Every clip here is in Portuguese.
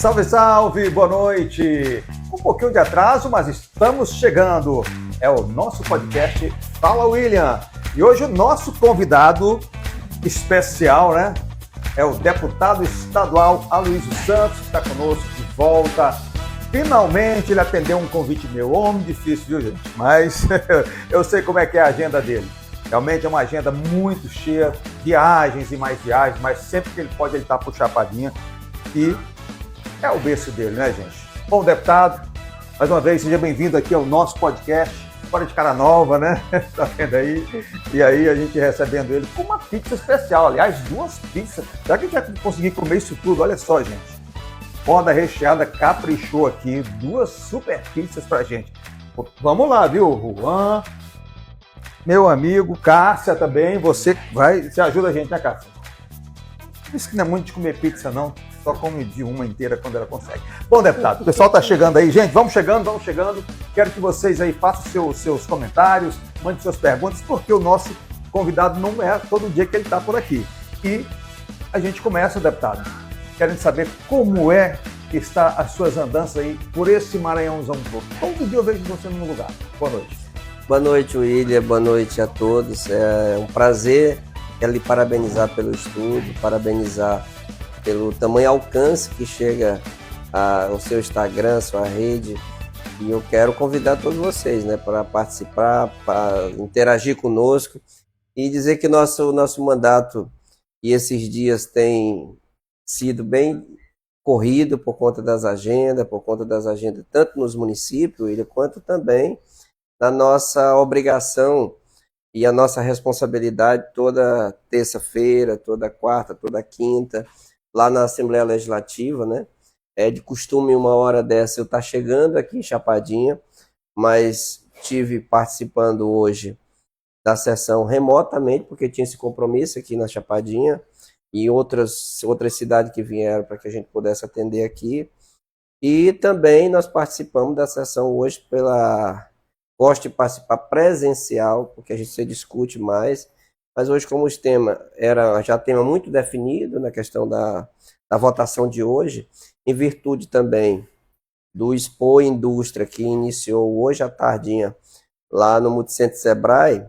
Salve, salve, boa noite! Um pouquinho de atraso, mas estamos chegando. É o nosso podcast Fala William. E hoje o nosso convidado especial, né? É o deputado estadual Aloysio Santos, que está conosco de volta. Finalmente ele atendeu um convite meu. Homem difícil, viu, gente? Mas eu sei como é que é a agenda dele. Realmente é uma agenda muito cheia, viagens e mais viagens, mas sempre que ele pode, ele está por Chapadinha. E é o berço dele, né, gente? Bom, deputado, mais uma vez, seja bem-vindo aqui ao nosso podcast. Fora de cara nova, né? Tá vendo aí? E aí a gente recebendo ele com uma pizza especial. Aliás, 2 pizzas. Será que a gente vai conseguir comer isso tudo? Olha só, gente. Borda recheada caprichou aqui. 2 super pizzas pra gente. Vamos lá, viu, Juan? Meu amigo, Cássia também. Você ajuda a gente, né, Cássia? Isso que não é muito de comer pizza, não. Só come de uma inteira quando ela consegue. Bom, deputado, o pessoal tá chegando aí. Gente, vamos chegando. Quero que vocês aí façam seus comentários, mandem suas perguntas, porque o nosso convidado não é todo dia que ele está por aqui. E a gente começa, deputado, querendo saber como é que está as suas andanças aí por esse Maranhãozão todo. Todo dia eu vejo você no lugar. Boa noite. Boa noite, William. Boa noite a todos. É um prazer. Quero lhe parabenizar pelo estudo, parabenizar pelo tamanho alcance que chega ao seu Instagram, sua rede. E eu quero convidar todos vocês, né, para participar, para interagir conosco e dizer que nosso mandato e esses dias tem sido bem corrido por conta das agendas tanto nos municípios, quanto também da nossa obrigação e a nossa responsabilidade toda terça-feira, toda quarta, toda quinta, lá na Assembleia Legislativa, né? É de costume, uma hora dessa eu estar chegando aqui em Chapadinha, mas tive participando hoje da sessão remotamente, porque tinha esse compromisso aqui na Chapadinha e outras cidades que vieram para que a gente pudesse atender aqui. E também nós participamos da sessão hoje gosto de participar presencial, porque a gente se discute mais, mas hoje, como o tema já tema muito definido na questão da votação de hoje, em virtude também do Expo Indústria, que iniciou hoje à tardinha lá no Multicentro Sebrae,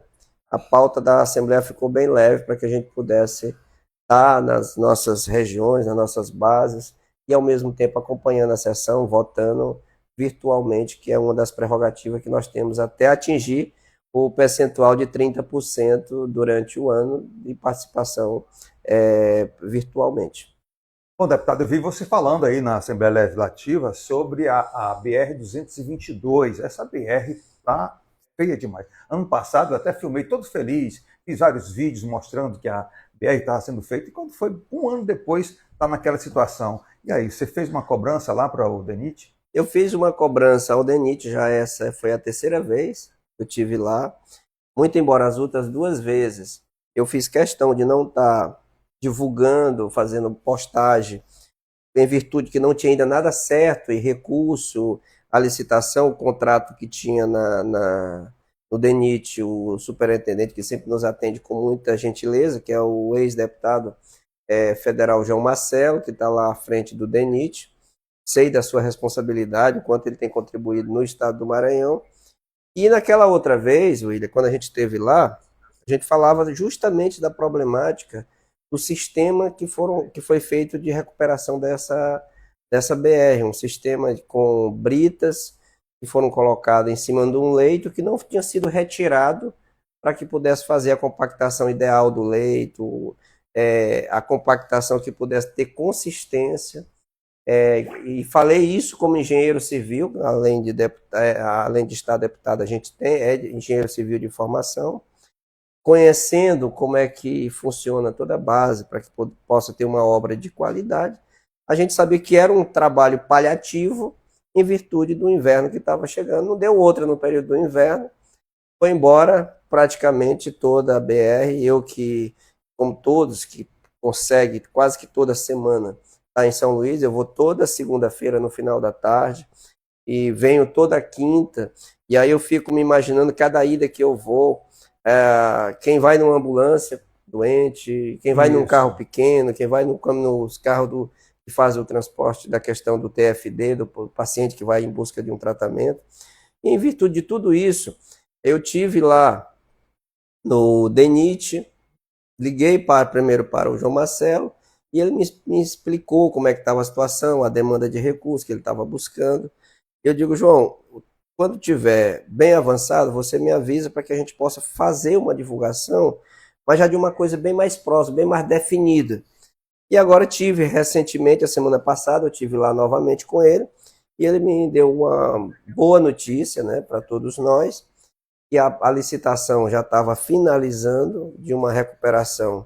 a pauta da Assembleia ficou bem leve para que a gente pudesse estar nas nossas regiões, nas nossas bases, e ao mesmo tempo acompanhando a sessão, votando virtualmente, que é uma das prerrogativas que nós temos até atingir o percentual de 30% durante o ano de participação virtualmente. Bom, deputado, eu vi você falando aí na Assembleia Legislativa sobre a BR-222. Essa BR está feia demais. Ano passado eu até filmei todo feliz, fiz vários vídeos mostrando que a BR estava sendo feita, e quando foi um ano depois, está naquela situação. E aí, você fez uma cobrança lá para o DENIT? Eu fiz uma cobrança ao DENIT, já essa foi a 3ª vez que eu tive lá, muito embora as outras 2 vezes eu fiz questão de não estar divulgando, fazendo postagem, em virtude que não tinha ainda nada certo e recurso, a licitação, o contrato que tinha no DENIT, o superintendente que sempre nos atende com muita gentileza, que é o ex-deputado federal João Marcelo, que está lá à frente do DENIT. Sei da sua responsabilidade, o quanto ele tem contribuído no estado do Maranhão. E naquela outra vez, William, quando a gente esteve lá, a gente falava justamente da problemática do sistema que foi feito de recuperação dessa BR, um sistema com britas que foram colocadas em cima de um leito que não tinha sido retirado para que pudesse fazer a compactação ideal do leito, a compactação que pudesse ter consistência. E falei isso como engenheiro civil, além de estar deputado, a gente é engenheiro civil de formação, conhecendo como é que funciona toda a base para que possa ter uma obra de qualidade. A gente sabia que era um trabalho paliativo em virtude do inverno que estava chegando. Não deu outra no período do inverno, foi embora praticamente toda a BR. Eu que, como todos que conseguem quase que toda semana em São Luís, eu vou toda segunda-feira no final da tarde e venho toda quinta, e aí eu fico me imaginando cada ida que eu vou, quem vai numa ambulância doente, quem vai num carro pequeno, quem vai nos carros que faz o transporte da questão do TFD, do paciente que vai em busca de um tratamento. E, em virtude de tudo isso, eu tive lá no DENIT, liguei primeiro para o João Marcelo, e ele me explicou como é que estava a situação, a demanda de recursos que ele estava buscando. Eu digo, João, quando tiver bem avançado, você me avisa para que a gente possa fazer uma divulgação, mas já de uma coisa bem mais próxima, bem mais definida. E agora tive recentemente, a semana passada, eu tive lá novamente com ele, e ele me deu uma boa notícia, né, para todos nós, que a licitação já estava finalizando de uma recuperação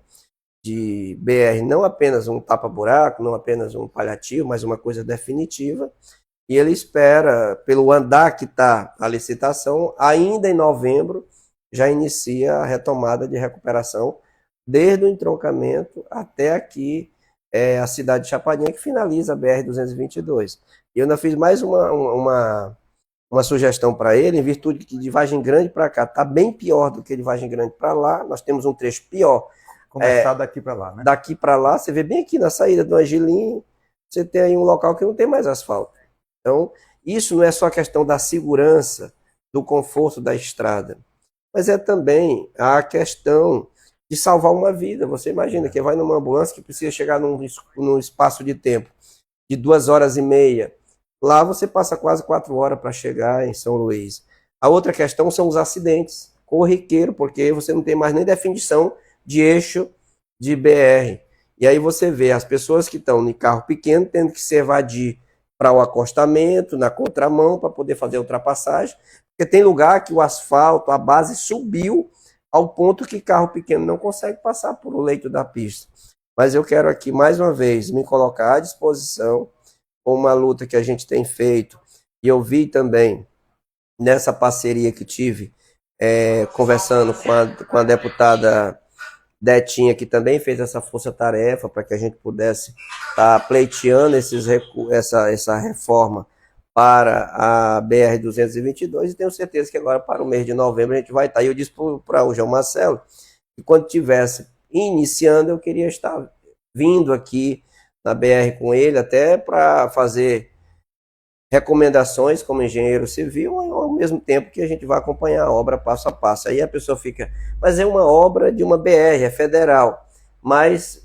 de BR, não apenas um tapa-buraco, não apenas um paliativo, mas uma coisa definitiva. E ele espera, pelo andar que está a licitação, ainda em novembro, já inicia a retomada de recuperação, desde o entroncamento até aqui, a cidade de Chapadinha, que finaliza a BR-222. E eu ainda fiz mais uma sugestão para ele, em virtude que de Vargem Grande para cá está bem pior do que de Vargem Grande para lá, nós temos um trecho pior. Começar daqui para lá, né? Daqui para lá, você vê bem aqui na saída do Angelim, você tem aí um local que não tem mais asfalto. Então, isso não é só questão da segurança, do conforto da estrada, mas é também a questão de salvar uma vida. Você imagina que vai numa ambulância que precisa chegar num espaço de tempo de 2 horas e meia. Lá você passa quase 4 horas para chegar em São Luís. A outra questão são os acidentes, corriqueiro, porque você não tem mais nem definição de eixo de BR. E aí você vê as pessoas que estão em carro pequeno tendo que se evadir para o acostamento, na contramão, para poder fazer a ultrapassagem, porque tem lugar que o asfalto, a base subiu ao ponto que carro pequeno não consegue passar por o leito da pista. Mas eu quero aqui, mais uma vez, me colocar à disposição com uma luta que a gente tem feito, e eu vi também nessa parceria que tive, conversando com a deputada Detinha, que também fez essa força-tarefa para que a gente pudesse estar pleiteando essa reforma para a BR-222, e tenho certeza que agora, para o mês de novembro, a gente vai estar. E eu disse para o João Marcelo que quando estivesse iniciando, eu queria estar vindo aqui na BR com ele, até para fazer recomendações como engenheiro civil, ao mesmo tempo que a gente vai acompanhar a obra passo a passo. Aí a pessoa fica, mas é uma obra de uma BR, é federal, mas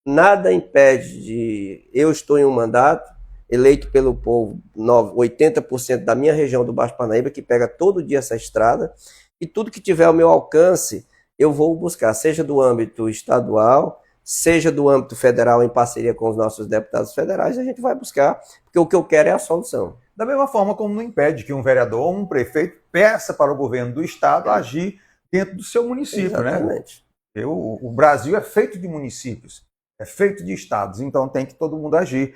nada impede de... Eu estou em um mandato, eleito pelo povo, 80% da minha região do Baixo Parnaíba, que pega todo dia essa estrada, e tudo que tiver ao meu alcance, eu vou buscar, seja do âmbito estadual, seja do âmbito federal, em parceria com os nossos deputados federais, a gente vai buscar, porque o que eu quero é a solução. Da mesma forma como não impede que um vereador ou um prefeito peça para o governo do estado agir dentro do seu município, Exatamente, né? O Brasil é feito de municípios, é feito de estados, então tem que todo mundo agir,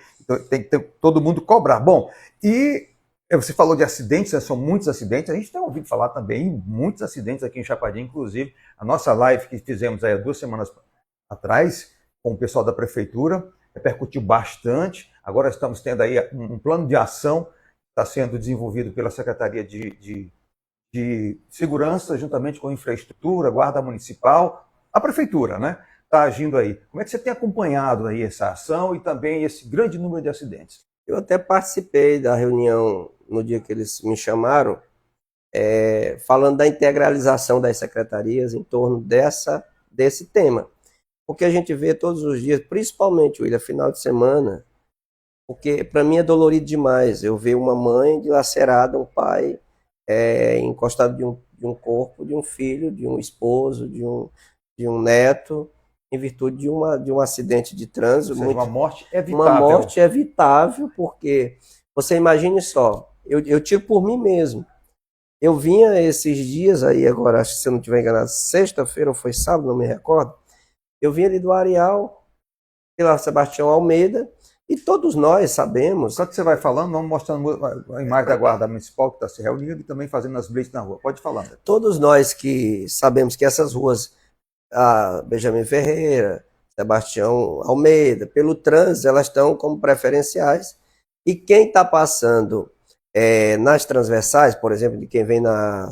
tem que todo mundo cobrar. Bom, e você falou de acidentes, são muitos acidentes, a gente tem ouvido falar também em muitos acidentes aqui em Chapadinha, inclusive a nossa live que fizemos aí há 2 semanas atrás, com o pessoal da prefeitura, repercutiu bastante. Agora estamos tendo aí um plano de ação que está sendo desenvolvido pela Secretaria de Segurança, juntamente com a Infraestrutura, Guarda Municipal, a prefeitura, né? Está agindo aí. Como é que você tem acompanhado aí essa ação e também esse grande número de acidentes? Eu até participei da reunião no dia que eles me chamaram, falando da integralização das secretarias em torno desse tema. Porque a gente vê todos os dias, principalmente, William, final de semana, porque para mim é dolorido demais. Eu ver uma mãe dilacerada, um pai encostado de um corpo, de um filho, de um esposo, de um neto, em virtude de um acidente de trânsito. Ou seja, uma morte evitável. Uma morte evitável, porque você imagine só, eu tiro por mim mesmo. Eu vinha esses dias aí, agora, acho que se eu não estiver enganado, sexta-feira ou foi sábado, não me recordo. Eu vim ali do Areal, pela Sebastião Almeida, e todos nós sabemos... Enquanto você vai falando, vamos mostrando a imagem da Guarda Municipal que está se reunindo e também fazendo as blitz na rua. Pode falar. Todos nós que sabemos que essas ruas, Benjamin Ferreira, Sebastião Almeida, pelo trânsito, elas estão como preferenciais. E quem está passando nas transversais, por exemplo, de quem vem na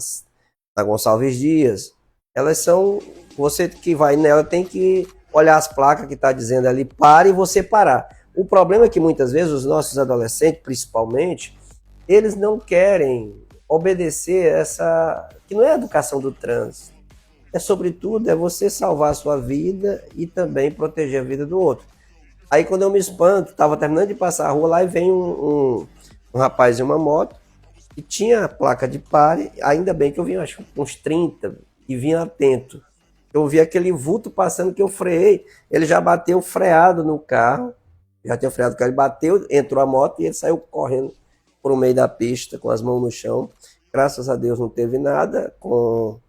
Gonçalves Dias, elas são... Você que vai nela tem que olhar as placas que está dizendo ali, pare, e você parar. O problema é que muitas vezes os nossos adolescentes, principalmente, eles não querem obedecer essa, que não é a educação do trânsito. É, sobretudo, é você salvar a sua vida e também proteger a vida do outro. Aí quando eu me espanto, estava terminando de passar a rua lá e vem um rapaz em uma moto e tinha a placa de pare, ainda bem que eu vi acho, uns 30 e vinha atento. Eu vi aquele vulto passando que eu freiei, ele já bateu freado no carro, já tinha freado o carro, ele bateu, entrou a moto e ele saiu correndo por meio da pista com as mãos no chão. Graças a Deus não teve nada com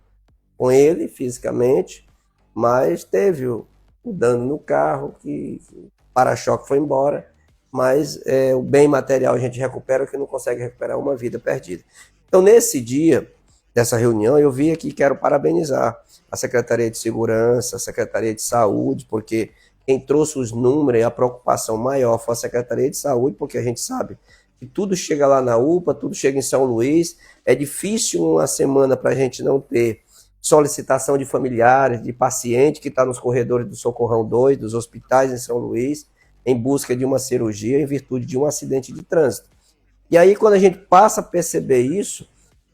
ele fisicamente, mas teve o dano no carro, que o para-choque foi embora, mas o bem material a gente recupera, o que não consegue recuperar uma vida perdida. Então, nesse dia dessa reunião, eu vi aqui, quero parabenizar a Secretaria de Segurança, a Secretaria de Saúde, porque quem trouxe os números e a preocupação maior foi a Secretaria de Saúde, porque a gente sabe que tudo chega lá na UPA, tudo chega em São Luís, é difícil uma semana para a gente não ter solicitação de familiares, de paciente que está nos corredores do Socorrão 2, dos hospitais em São Luís, em busca de uma cirurgia em virtude de um acidente de trânsito. E aí, quando a gente passa a perceber isso,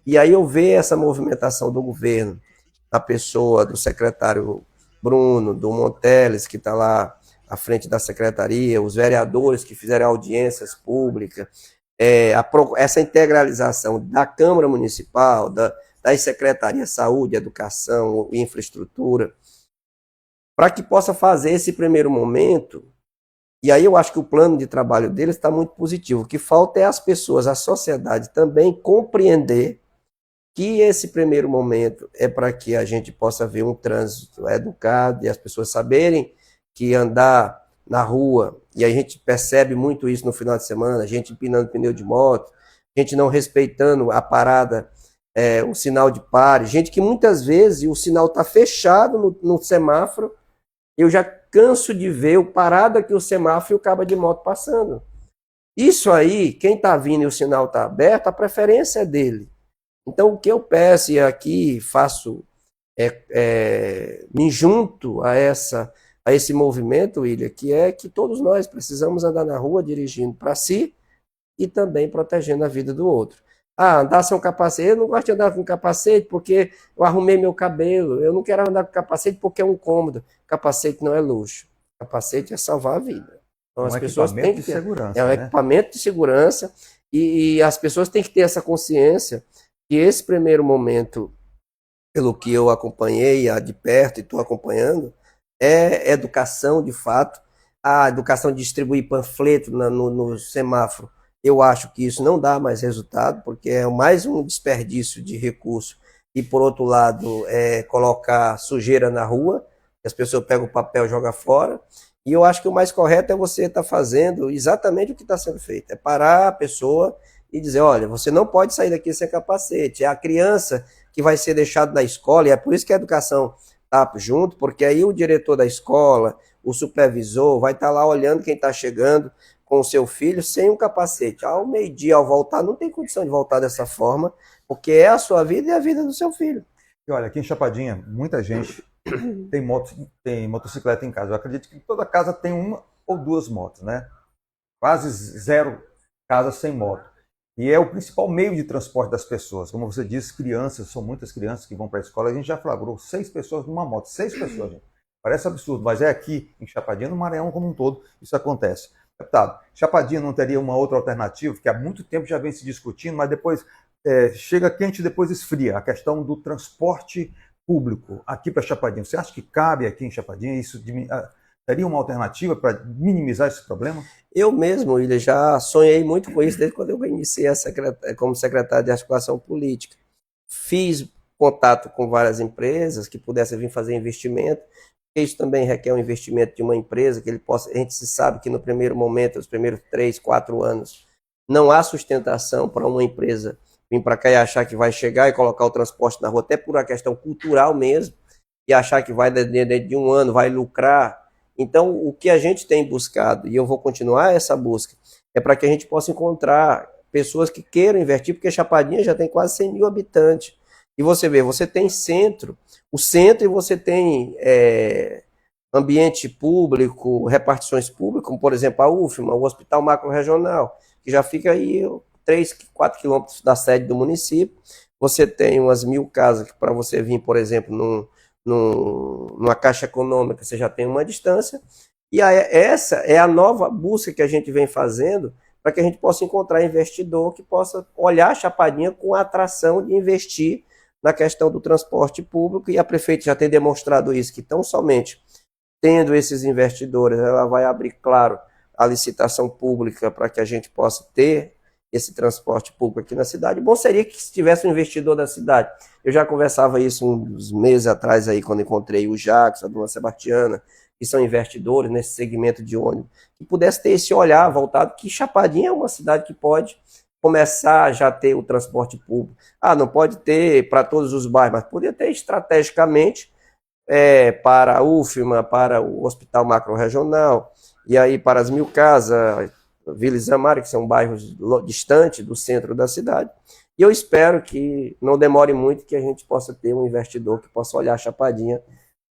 e aí eu vejo essa movimentação do governo, a pessoa do secretário Bruno, do Monteles, que está lá à frente da secretaria, os vereadores que fizeram audiências públicas, essa integralização da Câmara Municipal, das secretarias Saúde, Educação e Infraestrutura, para que possa fazer esse primeiro momento. E aí eu acho que o plano de trabalho deles está muito positivo. O que falta é as pessoas, a sociedade também compreender que esse primeiro momento é para que a gente possa ver um trânsito educado e as pessoas saberem que andar na rua, e a gente percebe muito isso no final de semana, a gente empinando pneu de moto, a gente não respeitando a parada, o sinal de pare, gente que muitas vezes o sinal está fechado no semáforo, eu já canso de ver o parado aqui o semáforo e o cabo de moto passando. Isso aí, quem está vindo e o sinal está aberto, a preferência é dele. Então, o que eu peço e aqui faço, me junto a esse movimento, William, que é que todos nós precisamos andar na rua dirigindo para si e também protegendo a vida do outro. Andar sem um capacete, eu não gosto de andar com capacete porque eu arrumei meu cabelo, eu não quero andar com capacete porque é um cômodo. Capacete não é luxo, capacete é salvar a vida. Então, as pessoas têm que ter, é um equipamento de segurança e as pessoas têm que ter essa consciência que esse primeiro momento, pelo que eu acompanhei de perto e estou acompanhando, é educação de fato, a educação de distribuir panfleto no semáforo. Eu acho que isso não dá mais resultado, porque é mais um desperdício de recurso e, por outro lado, colocar sujeira na rua, as pessoas pegam o papel e jogam fora. E eu acho que o mais correto é você estar fazendo exatamente o que está sendo feito. É parar a pessoa e dizer, olha, você não pode sair daqui sem capacete. É a criança que vai ser deixada na escola, e é por isso que a educação está junto, porque aí o diretor da escola, o supervisor, vai estar lá olhando quem está chegando com o seu filho sem um capacete. Ao meio-dia, ao voltar, não tem condição de voltar dessa forma, porque é a sua vida e a vida do seu filho. E olha, aqui em Chapadinha, muita gente tem motocicleta em casa. Eu acredito que toda casa tem uma ou duas motos, né? Quase zero casas sem moto. E é o principal meio de transporte das pessoas. Como você disse, crianças, são muitas crianças que vão para a escola. A gente já flagrou 6 pessoas numa moto. 6 pessoas, gente. Parece absurdo, mas é aqui em Chapadinha, no Maranhão como um todo, isso acontece. Deputado, Chapadinha não teria uma outra alternativa, que há muito tempo já vem se discutindo, mas depois chega quente e depois esfria, a questão do transporte público aqui para Chapadinha. Você acha que cabe aqui em Chapadinha? Isso teria uma alternativa para minimizar esse problema? Eu mesmo, William, já sonhei muito com isso desde quando eu iniciei como secretário de articulação política. Fiz contato com várias empresas que pudessem vir fazer investimento. Isso também requer um investimento de uma empresa que a gente se sabe que no primeiro momento, os primeiros 3, 4 anos, não há sustentação para uma empresa vir para cá e achar que vai chegar e colocar o transporte na rua, até por uma questão cultural mesmo, e achar que vai dentro de um ano, vai lucrar. Então, o que a gente tem buscado, e eu vou continuar essa busca, é para que a gente possa encontrar pessoas que queiram investir, porque Chapadinha já tem quase 100 mil habitantes. E você vê, você tem o centro e você tem ambiente público, repartições públicas, como por exemplo a UFMA, o Hospital Macro-Regional, que já fica aí 3, 4 quilômetros da sede do município. Você tem umas 1.000 casas que para você vir, por exemplo, numa Caixa Econômica, você já tem uma distância. E aí, essa é a nova busca que a gente vem fazendo para que a gente possa encontrar investidor que possa olhar a Chapadinha com a atração de investir na questão do transporte público, e a prefeita já tem demonstrado isso, que tão somente tendo esses investidores, ela vai abrir, claro, a licitação pública para que a gente possa ter esse transporte público aqui na cidade. Bom seria que se tivesse um investidor da cidade. Eu já conversava isso uns meses atrás aí, quando encontrei o Jacques, a dona Sebastiana, que são investidores nesse segmento de ônibus, que pudesse ter esse olhar voltado, que Chapadinha é uma cidade que pode começar a já ter o transporte público. Não pode ter para todos os bairros, mas poderia ter estrategicamente para a UFMA, para o Hospital Macro-Regional, e aí para as 1.000 casas, Vila Isamara, que são bairros distantes do centro da cidade. E eu espero que não demore muito, que a gente possa ter um investidor que possa olhar a Chapadinha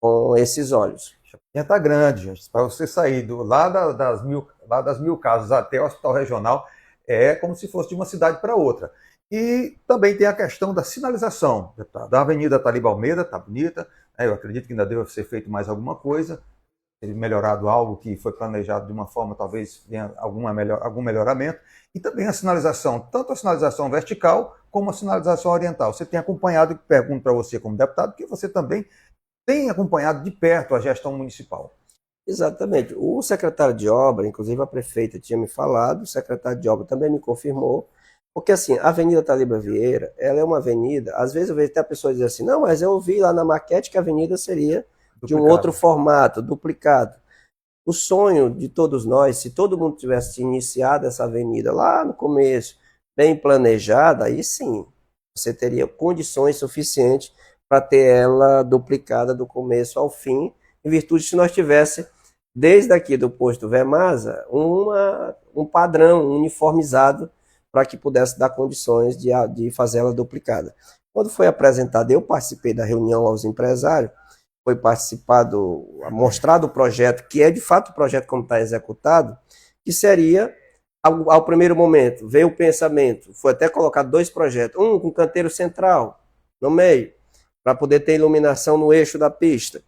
com esses olhos. Chapadinha está grande, gente. Para você sair lá das 1.000 casas até o Hospital Regional, é como se fosse de uma cidade para outra. E também tem a questão da sinalização. Da Avenida Talib Almeida, está bonita. Eu acredito que ainda deve ser feito mais alguma coisa, ter melhorado algo que foi planejado de uma forma, talvez venha algum melhoramento. E também a sinalização, tanto a sinalização vertical como a sinalização oriental. Você tem acompanhado, pergunto para você como deputado, que você também tem acompanhado de perto a gestão municipal. Exatamente. O secretário de obra, inclusive a prefeita tinha me falado, o secretário de obra também me confirmou, porque assim, a Avenida Talibã Vieira, ela é uma avenida, às vezes eu vejo até pessoas dizer assim, não, mas eu vi lá na maquete que a avenida seria de um outro formato, duplicado. O sonho de todos nós, se todo mundo tivesse iniciado essa avenida lá no começo, bem planejada, aí sim, você teria condições suficientes para ter ela duplicada do começo ao fim, em virtude se nós tivesse, desde aqui do posto Vemasa, um padrão uniformizado para que pudesse dar condições de fazer ela duplicada. Quando foi apresentada, eu participei da reunião aos empresários, foi mostrado o projeto, que é de fato o projeto como está executado, que seria, ao primeiro momento, veio o pensamento, foi até colocado 2 projetos, um com canteiro central, no meio, para poder ter iluminação no eixo da pista.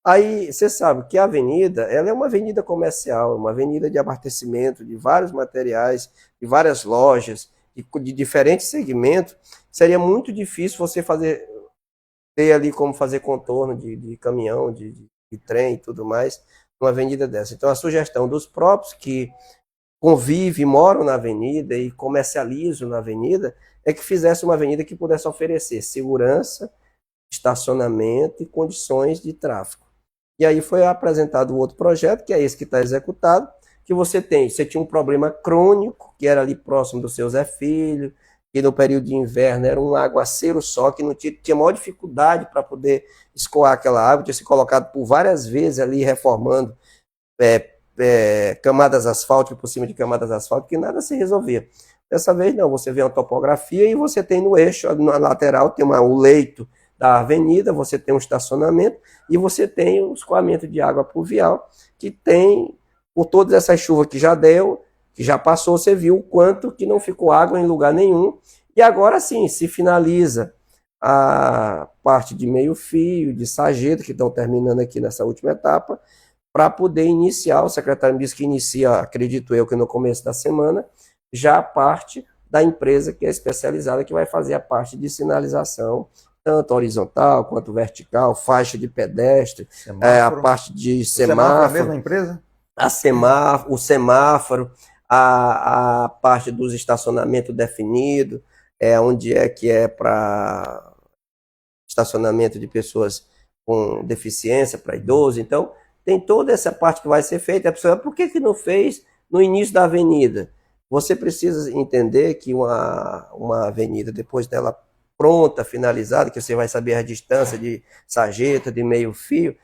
Aí, você sabe que a avenida, ela é uma avenida comercial, uma avenida de abastecimento de vários materiais, de várias lojas, de diferentes segmentos. Seria muito difícil você ter ali como fazer contorno de caminhão, de trem e tudo mais, numa avenida dessa. Então, a sugestão dos próprios que convivem, moram na avenida e comercializam na avenida, é que fizesse uma avenida que pudesse oferecer segurança, estacionamento e condições de tráfego. E aí foi apresentado o outro projeto, que é esse que está executado, que você tinha um problema crônico, que era ali próximo do seu Zé Filho, que no período de inverno era um aguaceiro só, que não tinha maior dificuldade para poder escoar aquela água, tinha se colocado por várias vezes ali, reformando camadas asfálticas por cima de camadas asfálticas, que nada se resolvia. Dessa vez não, você vê uma topografia e você tem no eixo, na lateral, tem o leito da avenida, você tem um estacionamento e você tem o escoamento de água pluvial, que tem, por todas essas chuvas que já deu, que já passou, você viu o quanto que não ficou água em lugar nenhum. E agora sim, se finaliza a parte de meio fio, de sarjeta, que estão terminando aqui nessa última etapa, para poder iniciar, o secretário me disse que inicia, acredito eu, que no começo da semana, já a parte da empresa que é especializada, que vai fazer a parte de sinalização, tanto horizontal quanto vertical, faixa de pedestre, a parte de semáforo. É a mesma empresa? O semáforo, a parte dos estacionamentos definidos, onde é que é para estacionamento de pessoas com deficiência, para idosos. Então, tem toda essa parte que vai ser feita. A pessoa, por que não fez no início da avenida? Você precisa entender que uma avenida, depois dela pronta, finalizada, que você vai saber a distância de sarjeta, de meio fio,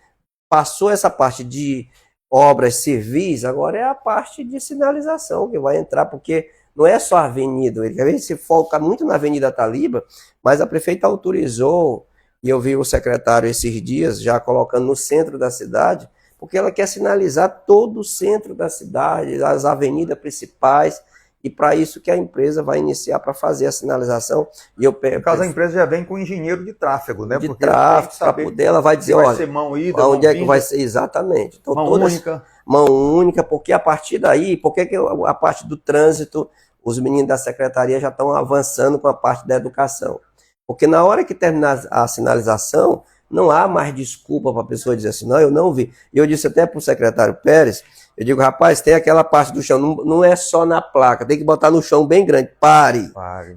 passou essa parte de obras civis, agora é a parte de sinalização que vai entrar, porque não é só a avenida, às vezes se foca muito na Avenida Taliba, mas a prefeita autorizou, e eu vi o secretário esses dias já colocando no centro da cidade, porque ela quer sinalizar todo o centro da cidade, as avenidas principais, e para isso que a empresa vai iniciar para fazer a sinalização. E eu No caso, a empresa já vem com engenheiro de tráfego, né? de Porque tráfego, para poder, ela vai dizer, vai olha, ser mão ida, onde mão é que vai vinda, ser exatamente. Então, mão todas, única. mão única, porque a partir daí, porque que a parte do trânsito, os meninos da secretaria já estão avançando com a parte da educação. Porque na hora que terminar a sinalização, não há mais desculpa para a pessoa dizer assim, não, eu não vi. E eu disse até para o secretário Pérez, eu digo, rapaz, tem aquela parte do chão, não é só na placa, tem que botar no chão bem grande, pare.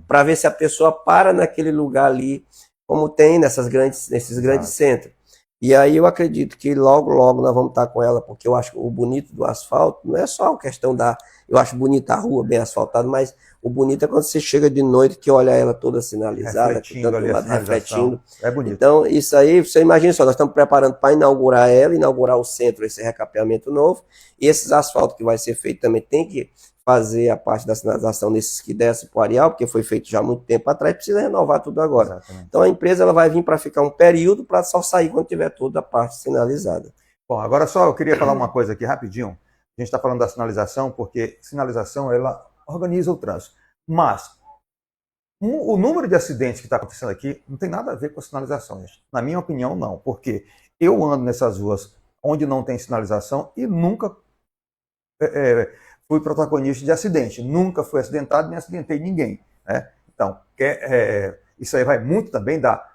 Para ver se a pessoa para naquele lugar ali, como tem nesses grandes centros. E aí eu acredito que logo, logo nós vamos estar com ela, porque eu acho que o bonito do asfalto não é só a questão da... Eu acho bonita a rua bem asfaltada, mas o bonito é quando você chega de noite que olha ela toda sinalizada, Refletindo ali, refletindo. É bonito. Então, isso aí, você imagina só, nós estamos preparando para inaugurar ela, inaugurar o centro, esse recapeamento novo, e esses asfaltos que vai ser feito também tem que fazer a parte da sinalização nesses que descem para o areal, porque foi feito já há muito tempo atrás, precisa renovar tudo agora. Exatamente. Então a empresa ela vai vir para ficar um período para só sair quando tiver toda a parte sinalizada. Bom, agora só eu queria falar uma coisa aqui rapidinho. A gente está falando da sinalização, porque sinalização ela organiza o trânsito. Mas o número de acidentes que está acontecendo aqui não tem nada a ver com a sinalização, gente. Na minha opinião, não. Porque eu ando nessas ruas onde não tem sinalização e nunca fui protagonista de acidente. Nunca fui acidentado nem acidentei ninguém, né? Então, isso aí vai muito também da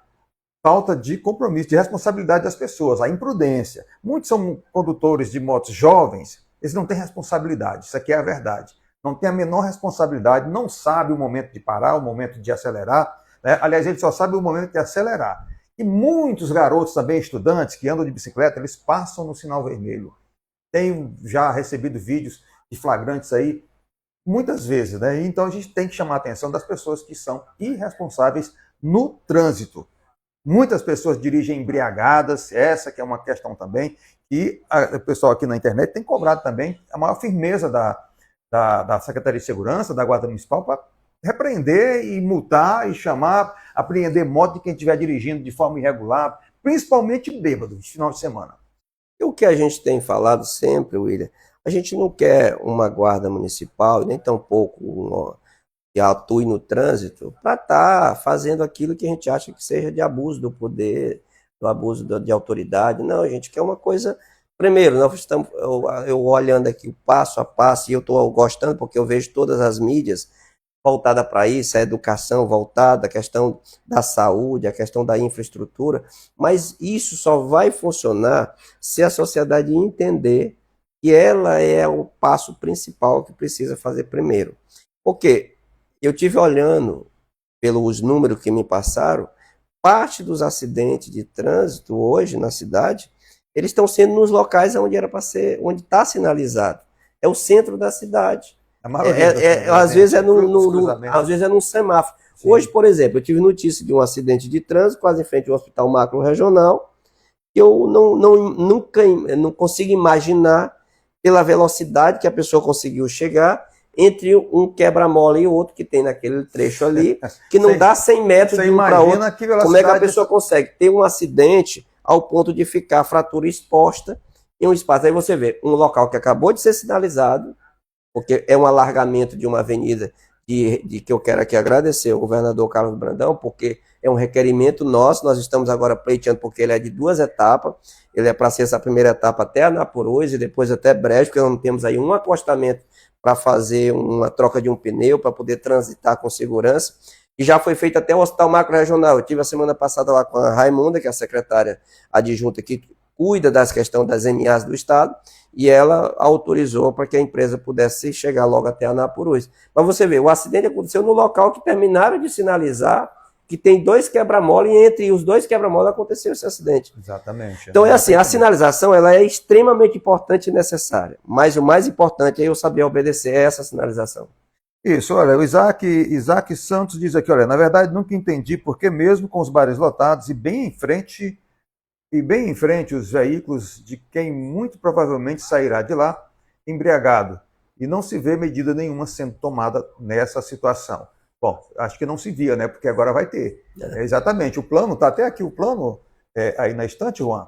falta de compromisso, de responsabilidade das pessoas, a imprudência. Muitos são condutores de motos jovens, eles não têm responsabilidade, isso aqui é a verdade. Não tem a menor responsabilidade, não sabe o momento de parar, o momento de acelerar, né? Aliás, ele só sabe o momento de acelerar. E muitos garotos também, estudantes, que andam de bicicleta, eles passam no sinal vermelho. Tenho já recebido vídeos de flagrantes aí, muitas vezes, né? Então a gente tem que chamar a atenção das pessoas que são irresponsáveis no trânsito. Muitas pessoas dirigem embriagadas, essa que é uma questão também, e o pessoal aqui na internet tem cobrado também a maior firmeza da Secretaria de Segurança, da Guarda Municipal, para repreender e multar e chamar, apreender moto de quem estiver dirigindo de forma irregular, principalmente bêbado, de final de semana. E o que a gente tem falado sempre, William, a gente não quer uma guarda municipal, nem tampouco que atue no trânsito, para estar fazendo aquilo que a gente acha que seja de abuso do poder, do abuso de autoridade. Não, a gente quer uma coisa... Primeiro, nós estamos, eu olhando aqui passo a passo, e eu estou gostando porque eu vejo todas as mídias voltada para isso, a educação voltada, a questão da saúde, a questão da infraestrutura, mas isso só vai funcionar se a sociedade entender que ela é o passo principal que precisa fazer primeiro. Porque eu tive olhando pelos números que me passaram, parte dos acidentes de trânsito hoje na cidade, eles estão sendo nos locais onde era para ser, onde está sinalizado. É o centro da cidade. Às vezes é num semáforo. Sim. Hoje, por exemplo, eu tive notícia de um acidente de trânsito quase em frente ao Hospital Macro Regional, que eu nunca não consigo imaginar pela velocidade que a pessoa conseguiu chegar entre um quebra-mola e o outro que tem naquele trecho ali, que não dá 100 metros de um para outro. Como é que a pessoa consegue ter um acidente ao ponto de ficar a fratura exposta em um espaço? Aí você vê um local que acabou de ser sinalizado, porque é um alargamento de uma avenida de que eu quero aqui agradecer ao governador Carlos Brandão, porque é um requerimento nosso, nós estamos agora pleiteando, porque ele é de 2 etapas, ele é para ser essa primeira etapa até Anapurus e depois até Brejo, porque nós não temos aí um acostamento para fazer uma troca de um pneu, para poder transitar com segurança, e já foi feito até o Hospital Macro Regional. Eu tive a semana passada lá com a Raimunda, que é a secretária adjunta que cuida das questões das MAs do Estado, e ela autorizou para que a empresa pudesse chegar logo até Anapurus. Mas você vê, o acidente aconteceu no local que terminaram de sinalizar, que tem 2 quebra-mola, e entre os 2 quebra-mola aconteceu esse acidente. Exatamente. Então é assim, a sinalização ela é extremamente importante e necessária, mas o mais importante é eu saber obedecer a essa sinalização. Isso, olha, o Isaac Santos diz aqui, olha, na verdade nunca entendi porque mesmo com os bares lotados e bem em frente os veículos de quem muito provavelmente sairá de lá embriagado, e não se vê medida nenhuma sendo tomada nessa situação. Bom, acho que não se via, né? Porque agora vai ter. Exatamente, o plano, está até aqui o plano aí na estante, Juan,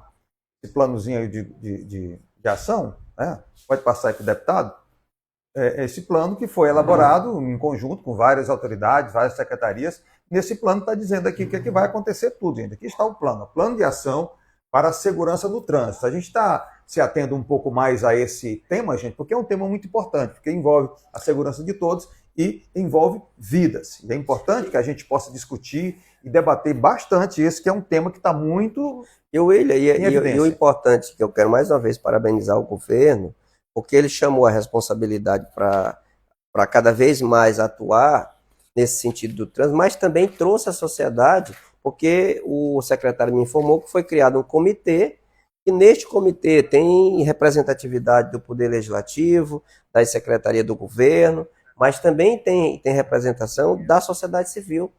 esse planozinho aí de de ação, né? Pode passar aí para o deputado, esse plano que foi elaborado em conjunto com várias autoridades, várias secretarias. Nesse plano está dizendo aqui o que, é que vai acontecer tudo, gente. Aqui está o plano de ação para a segurança do trânsito. A gente está se atendo um pouco mais a esse tema, gente, porque é um tema muito importante, porque envolve a segurança de todos e envolve vidas. E é importante que a gente possa discutir e debater bastante esse, que é um tema que está muito em evidência. E o importante, que eu quero mais uma vez parabenizar o governo, porque ele chamou a responsabilidade para cada vez mais atuar nesse sentido do trânsito, mas também trouxe a sociedade, porque o secretário me informou que foi criado um comitê, e neste comitê tem representatividade do Poder Legislativo, da Secretaria do Governo, mas também tem representação da sociedade civil,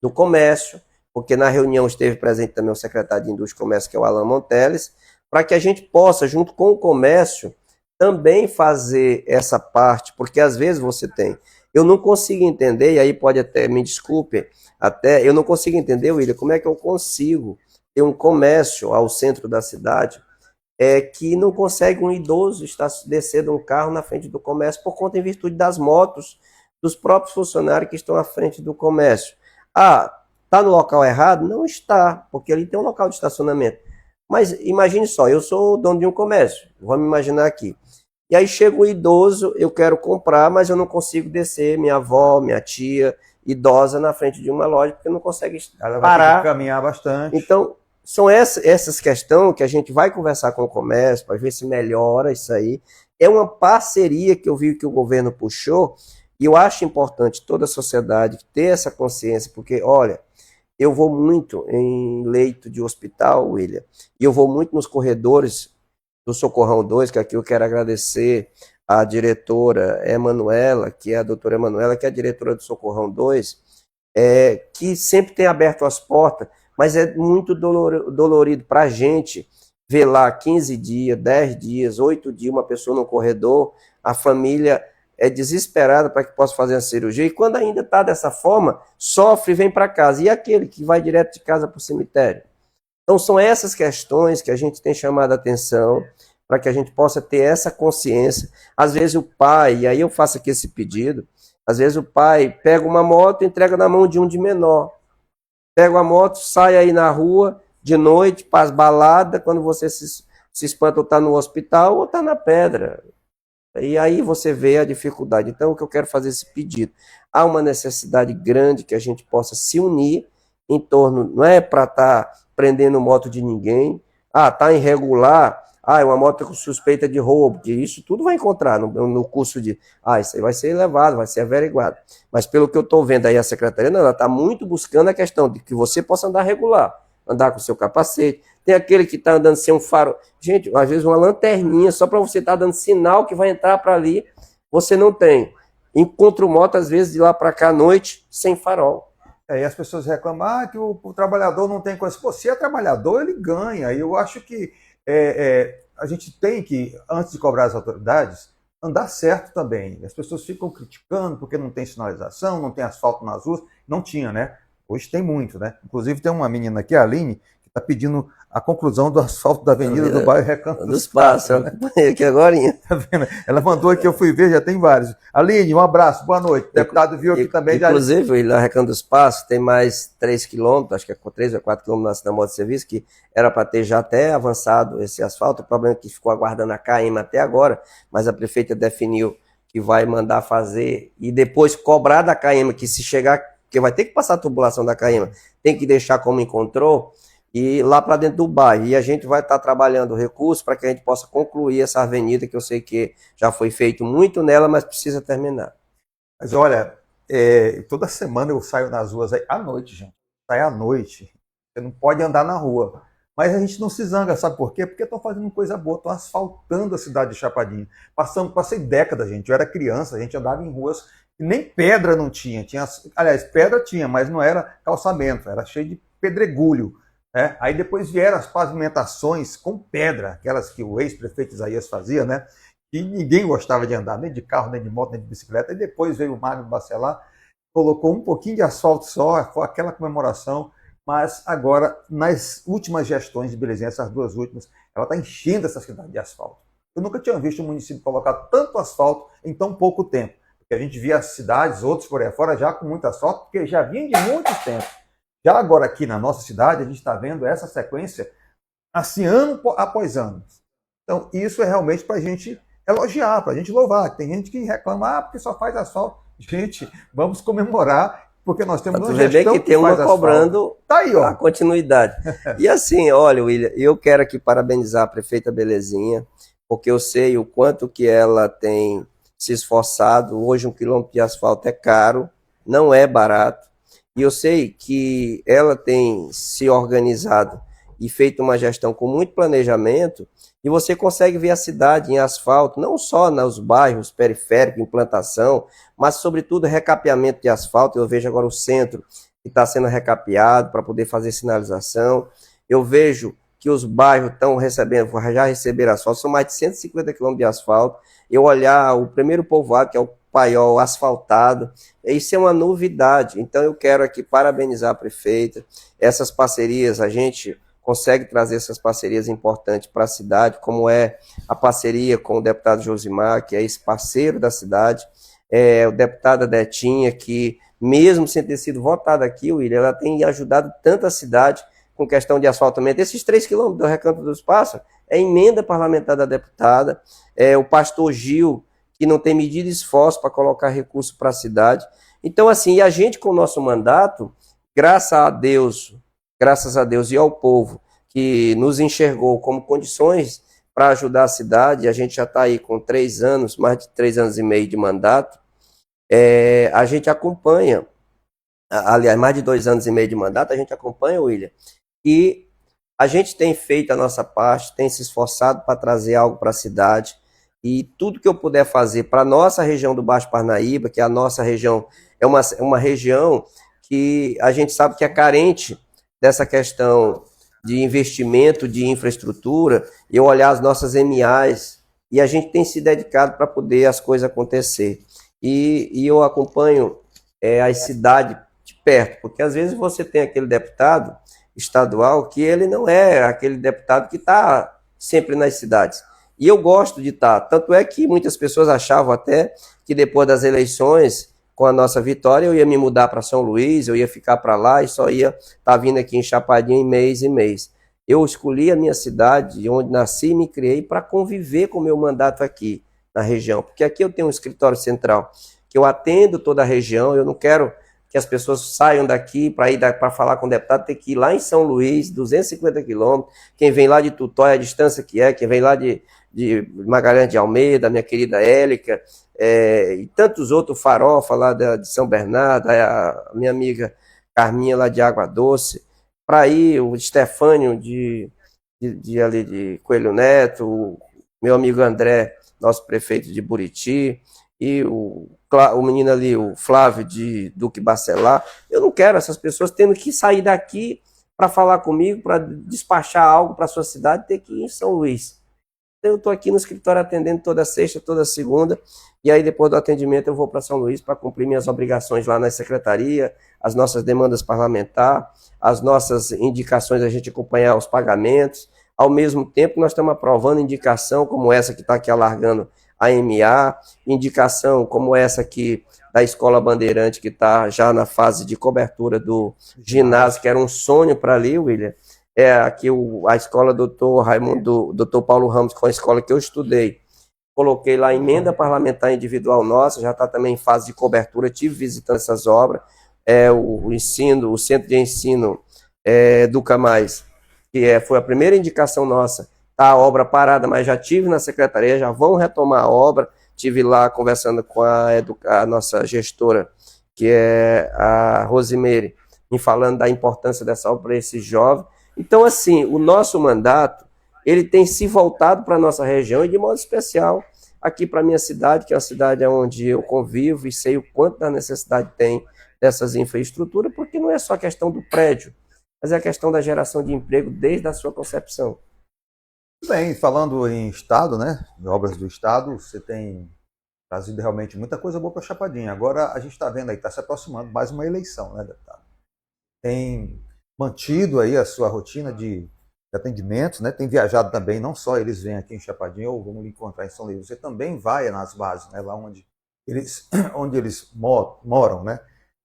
do comércio, porque na reunião esteve presente também o secretário de Indústria e Comércio, que é o Alan Monteles, para que a gente possa, junto com o comércio, também fazer essa parte, porque às vezes você tem. Eu não consigo entender, e aí pode até, me desculpe, eu não consigo entender, William, como é que eu consigo ter um comércio ao centro da cidade que não consegue um idoso descer de um carro na frente do comércio por conta em virtude das motos dos próprios funcionários que estão à frente do comércio. Está no local errado? Não está, porque ali tem um local de estacionamento. Mas imagine só, eu sou dono de um comércio, vamos imaginar aqui. E aí chega um idoso, eu quero comprar, mas eu não consigo descer minha avó, minha tia, idosa na frente de uma loja, porque não consegue ela parar. Vai ter que caminhar bastante. Então, são essas questões que a gente vai conversar com o comércio para ver se melhora isso aí. É uma parceria que eu vi que o governo puxou, e eu acho importante toda a sociedade ter essa consciência, porque, olha, eu vou muito em leito de hospital, William, e eu vou muito nos corredores do Socorrão 2, que aqui eu quero agradecer a diretora Emanuela, que é a doutora Emanuela, que é a diretora do Socorrão 2, que sempre tem aberto as portas, mas é muito dolorido para a gente ver lá 15 dias, 10 dias, 8 dias, uma pessoa no corredor, a família é desesperada para que possa fazer a cirurgia, e quando ainda está dessa forma, sofre e vem para casa. E aquele que vai direto de casa para o cemitério? Então são essas questões que a gente tem chamado a atenção para que a gente possa ter essa consciência. Às vezes o pai, e aí eu faço aqui esse pedido, às vezes o pai pega uma moto e entrega na mão de um de menor. Pega uma moto, sai aí na rua, de noite, para as baladas, quando você se espanta ou está no hospital ou está na pedra. E aí você vê a dificuldade. Então, o que eu quero fazer esse pedido? Há uma necessidade grande que a gente possa se unir em torno, não é para estar prendendo moto de ninguém, está irregular, é uma moto com suspeita de roubo, que isso tudo vai encontrar no curso de, isso aí vai ser levado, vai ser averiguado. Mas pelo que eu estou vendo aí a secretaria, ela está muito buscando a questão de que você possa andar regular, andar com seu capacete. Tem aquele que está andando sem um faro. Gente, às vezes uma lanterninha, só para você estar dando sinal que vai entrar para ali, você não tem. Encontro moto, às vezes, de lá para cá à noite, sem farol. E as pessoas reclamam que o trabalhador não tem coisa. Pô, se é trabalhador, ele ganha. E eu acho que a gente tem que, antes de cobrar as autoridades, andar certo também. As pessoas ficam criticando porque não tem sinalização, não tem asfalto nas ruas. Não tinha, né? Hoje tem muito, né? Inclusive tem uma menina aqui, a Aline, que está pedindo a conclusão do asfalto da avenida do bairro Recanto dos Passos. Eu acompanhei aqui agora. Tá vendo? Ela mandou aqui, eu fui ver, já tem vários. Aline, um abraço, boa noite. O deputado viu aqui também. Inclusive, lá Recanto dos Passos tem mais 3 quilômetros, acho que é 3 ou 4 quilômetros na moto de serviço, que era para ter já até avançado esse asfalto. O problema é que ficou aguardando a CAEMA até agora, mas a prefeita definiu que vai mandar fazer e depois cobrar da CAEMA, que se chegar, que vai ter que passar a tubulação da CAEMA, tem que deixar como encontrou, e lá para dentro do bairro. E a gente vai estar trabalhando recursos para que a gente possa concluir essa avenida, que eu sei que já foi feito muito nela, mas precisa terminar. Mas olha, toda semana eu saio nas ruas aí, à noite, gente. Sai à noite. Você não pode andar na rua. Mas a gente não se zanga, sabe por quê? Porque estão fazendo coisa boa, estão asfaltando a cidade de Chapadinha. Passei décadas, gente. Eu era criança, a gente andava em ruas que nem pedra não tinha. Aliás, pedra tinha, mas não era calçamento, era cheio de pedregulho. Aí depois vieram as pavimentações com pedra, aquelas que o ex-prefeito Isaías fazia, né? E ninguém gostava de andar, nem de carro, nem de moto, nem de bicicleta. E depois veio o Mário Bacelar, colocou um pouquinho de asfalto só, foi aquela comemoração. Mas agora, nas últimas gestões de Belezinha, essas duas últimas, ela está enchendo essa cidade de asfalto. Eu nunca tinha visto um município colocar tanto asfalto em tão pouco tempo. Porque a gente via cidades, outros por aí fora, já com muito asfalto, porque já vinha de muito tempo. Já agora aqui na nossa cidade, a gente está vendo essa sequência assim, ano após ano. Então, isso é realmente para a gente elogiar, para a gente louvar. Tem gente que reclama, porque só faz asfalto. Gente, vamos comemorar, porque nós temos uma gestão bem que tem uma cobrando tá aí, ó, a continuidade. E assim, olha, William, eu quero aqui parabenizar a prefeita Belezinha, porque eu sei o quanto que ela tem se esforçado. Hoje 1 quilômetro de asfalto é caro, não é barato. E eu sei que ela tem se organizado e feito uma gestão com muito planejamento, e você consegue ver a cidade em asfalto, não só nos bairros periféricos, implantação, mas sobretudo recapeamento de asfalto. Eu vejo agora o centro que está sendo recapeado para poder fazer sinalização. Eu vejo que os bairros estão recebendo, já receberam asfalto, são mais de 150 quilômetros de asfalto. Eu olhar o primeiro povoado, que é o Paiol, asfaltado, isso é uma novidade. Então eu quero aqui parabenizar a prefeita, essas parcerias, a gente consegue trazer essas parcerias importantes para a cidade, como é a parceria com o deputado Josimar, que é esse parceiro da cidade, o deputado Detinha, que mesmo sem ter sido votada aqui, William, ela tem ajudado tanto a cidade com questão de asfaltamento. Esses 3 quilômetros do Recanto dos Pássaros é emenda parlamentar da deputada, o pastor Gil, que não tem medido esforço para colocar recurso para a cidade. Então, assim, e a gente com o nosso mandato, graças a Deus e ao povo que nos enxergou como condições para ajudar a cidade, a gente já está aí com 3 anos, mais de 3 anos e meio de mandato, a gente acompanha, aliás, mais de 2 anos e meio de mandato, a gente acompanha, William, e a gente tem feito a nossa parte, tem se esforçado para trazer algo para a cidade, e tudo que eu puder fazer para a nossa região do Baixo Parnaíba, que a nossa região é uma região que a gente sabe que é carente dessa questão de investimento, de infraestrutura, eu olhar as nossas MAs, e a gente tem se dedicado para poder as coisas acontecer. E eu acompanho as cidades de perto, porque às vezes você tem aquele deputado estadual que ele não é aquele deputado que está sempre nas cidades. E eu gosto de estar, tanto é que muitas pessoas achavam até que depois das eleições, com a nossa vitória, eu ia me mudar para São Luís, eu ia ficar para lá e só ia estar vindo aqui em Chapadinha em mês e mês. Eu escolhi a minha cidade, onde nasci e me criei, para conviver com o meu mandato aqui na região, porque aqui eu tenho um escritório central, que eu atendo toda a região. Eu não quero que as pessoas saiam daqui para ir para falar com o deputado, ter que ir lá em São Luís, 250 quilômetros, quem vem lá de Tutóia, a distância que é, quem vem lá de Magalhães de Almeida, minha querida Élica, e tantos outros, Farofa lá de São Bernardo, a minha amiga Carminha lá de Água Doce, para ir o Estefânio ali de Coelho Neto, o meu amigo André, nosso prefeito de Buriti, e o menino ali, o Flávio de Duque Bacelar. Eu não quero essas pessoas tendo que sair daqui para falar comigo, para despachar algo para a sua cidade, ter que ir em São Luís. Eu estou aqui no escritório atendendo toda sexta, toda segunda, e aí depois do atendimento eu vou para São Luís para cumprir minhas obrigações lá na secretaria, as nossas demandas parlamentares, as nossas indicações, a gente acompanhar os pagamentos. Ao mesmo tempo, nós estamos aprovando indicação como essa que está aqui alargando a MA, indicação como essa aqui da Escola Bandeirante, que está já na fase de cobertura do ginásio, que era um sonho para ali, William. Aqui a escola Dr. Raimundo, Dr. Paulo Ramos, que foi a escola que eu estudei. Coloquei lá emenda parlamentar individual nossa, já está também em fase de cobertura, tive visitando essas obras. O centro de ensino do Camais, que foi a primeira indicação nossa, está a obra parada, mas já tive na secretaria, já vão retomar a obra. Tive lá conversando com a nossa gestora, que é a Rosimeire, me falando da importância dessa obra para esse jovem. Então, assim, o nosso mandato, ele tem se voltado para a nossa região e, de modo especial, aqui para a minha cidade, que é uma cidade onde eu convivo e sei o quanto da necessidade tem dessas infraestruturas, porque não é só a questão do prédio, mas é a questão da geração de emprego desde a sua concepção. Bem, falando em Estado, né, em obras do Estado, você tem trazido realmente muita coisa boa para Chapadinha. Agora a gente está vendo aí, está se aproximando mais uma eleição, né, deputado? Tem mantido aí a sua rotina de atendimentos, né? Tem viajado também, não só eles vêm aqui em Chapadinha ou vão lhe encontrar em São Luís, você também vai nas bases, né? Lá onde eles moram, né?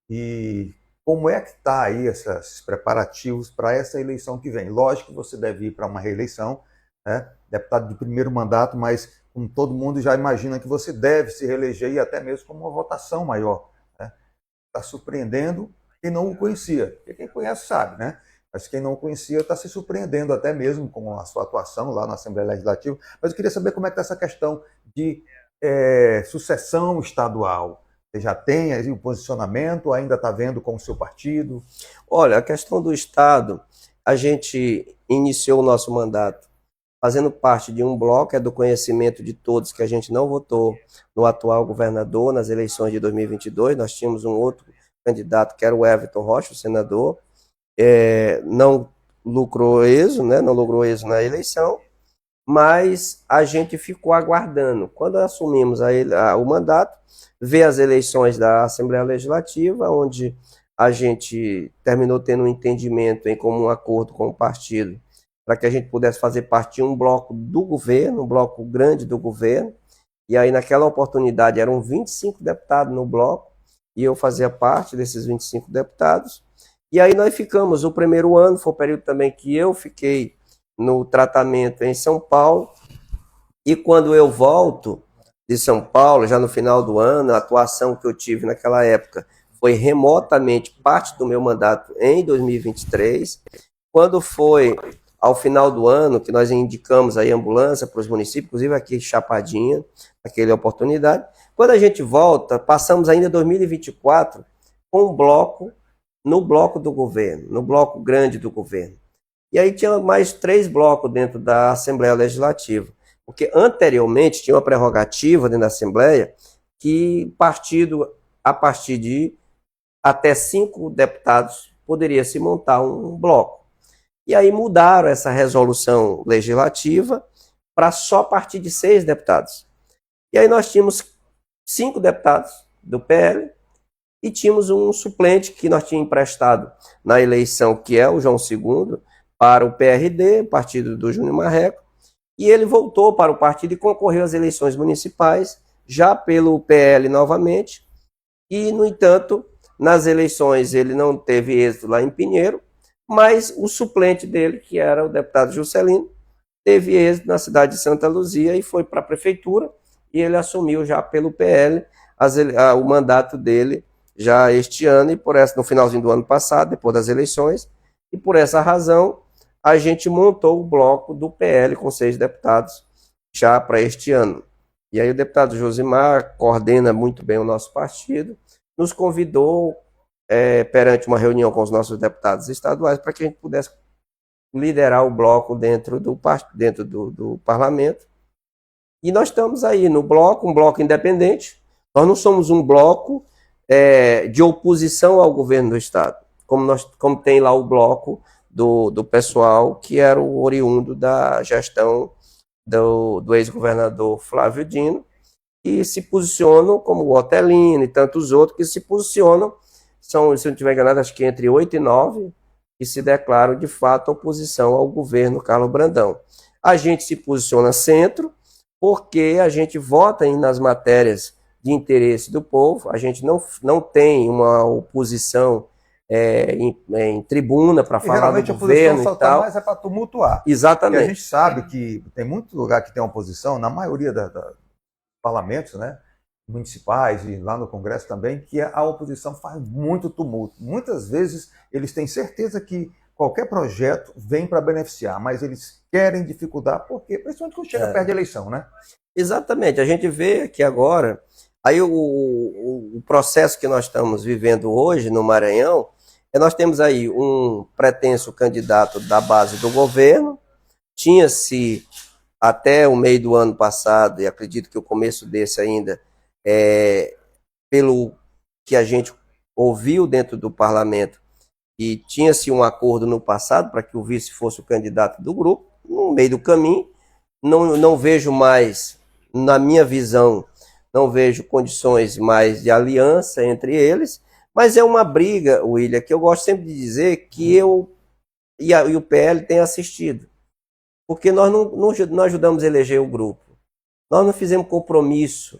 E como é que está aí esses preparativos para essa eleição que vem? Lógico que você deve ir para uma reeleição, né? Deputado de primeiro mandato, mas como todo mundo já imagina que você deve se reeleger e até mesmo com uma votação maior, né? Está surpreendendo quem não o conhecia, porque quem conhece sabe, né? Mas quem não conhecia está se surpreendendo até mesmo com a sua atuação lá na Assembleia Legislativa. Mas eu queria saber como é que está essa questão de sucessão estadual. Você já tem aí o posicionamento, ainda está vendo com o seu partido? Olha, a questão do Estado, a gente iniciou o nosso mandato fazendo parte de um bloco, é do conhecimento de todos que a gente não votou no atual governador nas eleições de 2022, nós tínhamos um outro candidato que era o Everton Rocha, o senador, não lucrou êxito, né, não logrou êxito na eleição, mas a gente ficou aguardando. Quando assumimos o mandato, veio as eleições da Assembleia Legislativa, onde a gente terminou tendo um entendimento em comum acordo com o partido para que a gente pudesse fazer parte de um bloco do governo, um bloco grande do governo, e aí naquela oportunidade eram 25 deputados no bloco, e eu fazia parte desses 25 deputados, e aí nós ficamos, o primeiro ano foi o período também que eu fiquei no tratamento em São Paulo, e quando eu volto de São Paulo, já no final do ano, a atuação que eu tive naquela época foi remotamente parte do meu mandato em 2023, quando foi ao final do ano, que nós indicamos aí ambulância para os municípios, inclusive aqui em Chapadinha, naquela oportunidade. Quando a gente volta, passamos ainda 2024 com um bloco, no bloco do governo, no bloco grande do governo. E aí tinha mais 3 blocos dentro da Assembleia Legislativa, porque anteriormente tinha uma prerrogativa dentro da Assembleia que partido, a partir de até 5 deputados, poderia se montar um bloco. E aí mudaram essa resolução legislativa para só partir de 6 deputados. E aí nós tínhamos 5 deputados do PL e tínhamos um suplente que nós tínhamos emprestado na eleição, que é o João II, para o PRD, partido do Júnior Marreco, e ele voltou para o partido e concorreu às eleições municipais, já pelo PL novamente, e, no entanto, nas eleições ele não teve êxito lá em Pinheiro, mas o suplente dele, que era o deputado Juscelino, teve êxito na cidade de Santa Luzia e foi para a prefeitura, e ele assumiu já pelo PL o mandato dele já este ano, e por essa, no finalzinho do ano passado, depois das eleições, e por essa razão a gente montou o bloco do PL com 6 deputados já para este ano. E aí o deputado Josimar coordena muito bem o nosso partido, nos convidou perante uma reunião com os nossos deputados estaduais para que a gente pudesse liderar o bloco dentro do parlamento. E nós estamos aí no bloco, um bloco independente. Nós não somos um bloco de oposição ao governo do Estado, como tem lá o bloco do pessoal que era o oriundo da gestão do ex-governador Flávio Dino, e se posicionam como o Otelino e tantos outros que se posicionam, são, se eu não estiver enganado, acho que entre 8 e 9, que se declaram de fato oposição ao governo Carlos Brandão. A gente se posiciona centro, porque a gente vota nas matérias de interesse do povo, a gente não tem uma oposição em tribuna para falar do governo e tal. Mais é para tumultuar. Exatamente. Porque a gente sabe que tem muito lugar que tem oposição, na maioria dos parlamentos, né, municipais e lá no Congresso também, que a oposição faz muito tumulto. Muitas vezes eles têm certeza que qualquer projeto vem para beneficiar, mas eles querem dificultar, porque principalmente quando chega perto de eleição, né? Exatamente. A gente vê aqui agora, aí o processo que nós estamos vivendo hoje no Maranhão, nós temos aí um pretenso candidato da base do governo, tinha-se até o meio do ano passado, e acredito que o começo desse ainda, pelo que a gente ouviu dentro do parlamento, e tinha-se um acordo no passado para que o vice fosse o candidato do grupo, no meio do caminho, não vejo mais, na minha visão, não vejo condições mais de aliança entre eles, mas é uma briga, William, que eu gosto sempre de dizer que eu e o PL tem assistido. porque nós não ajudamos a eleger o grupo. Nós não fizemos compromisso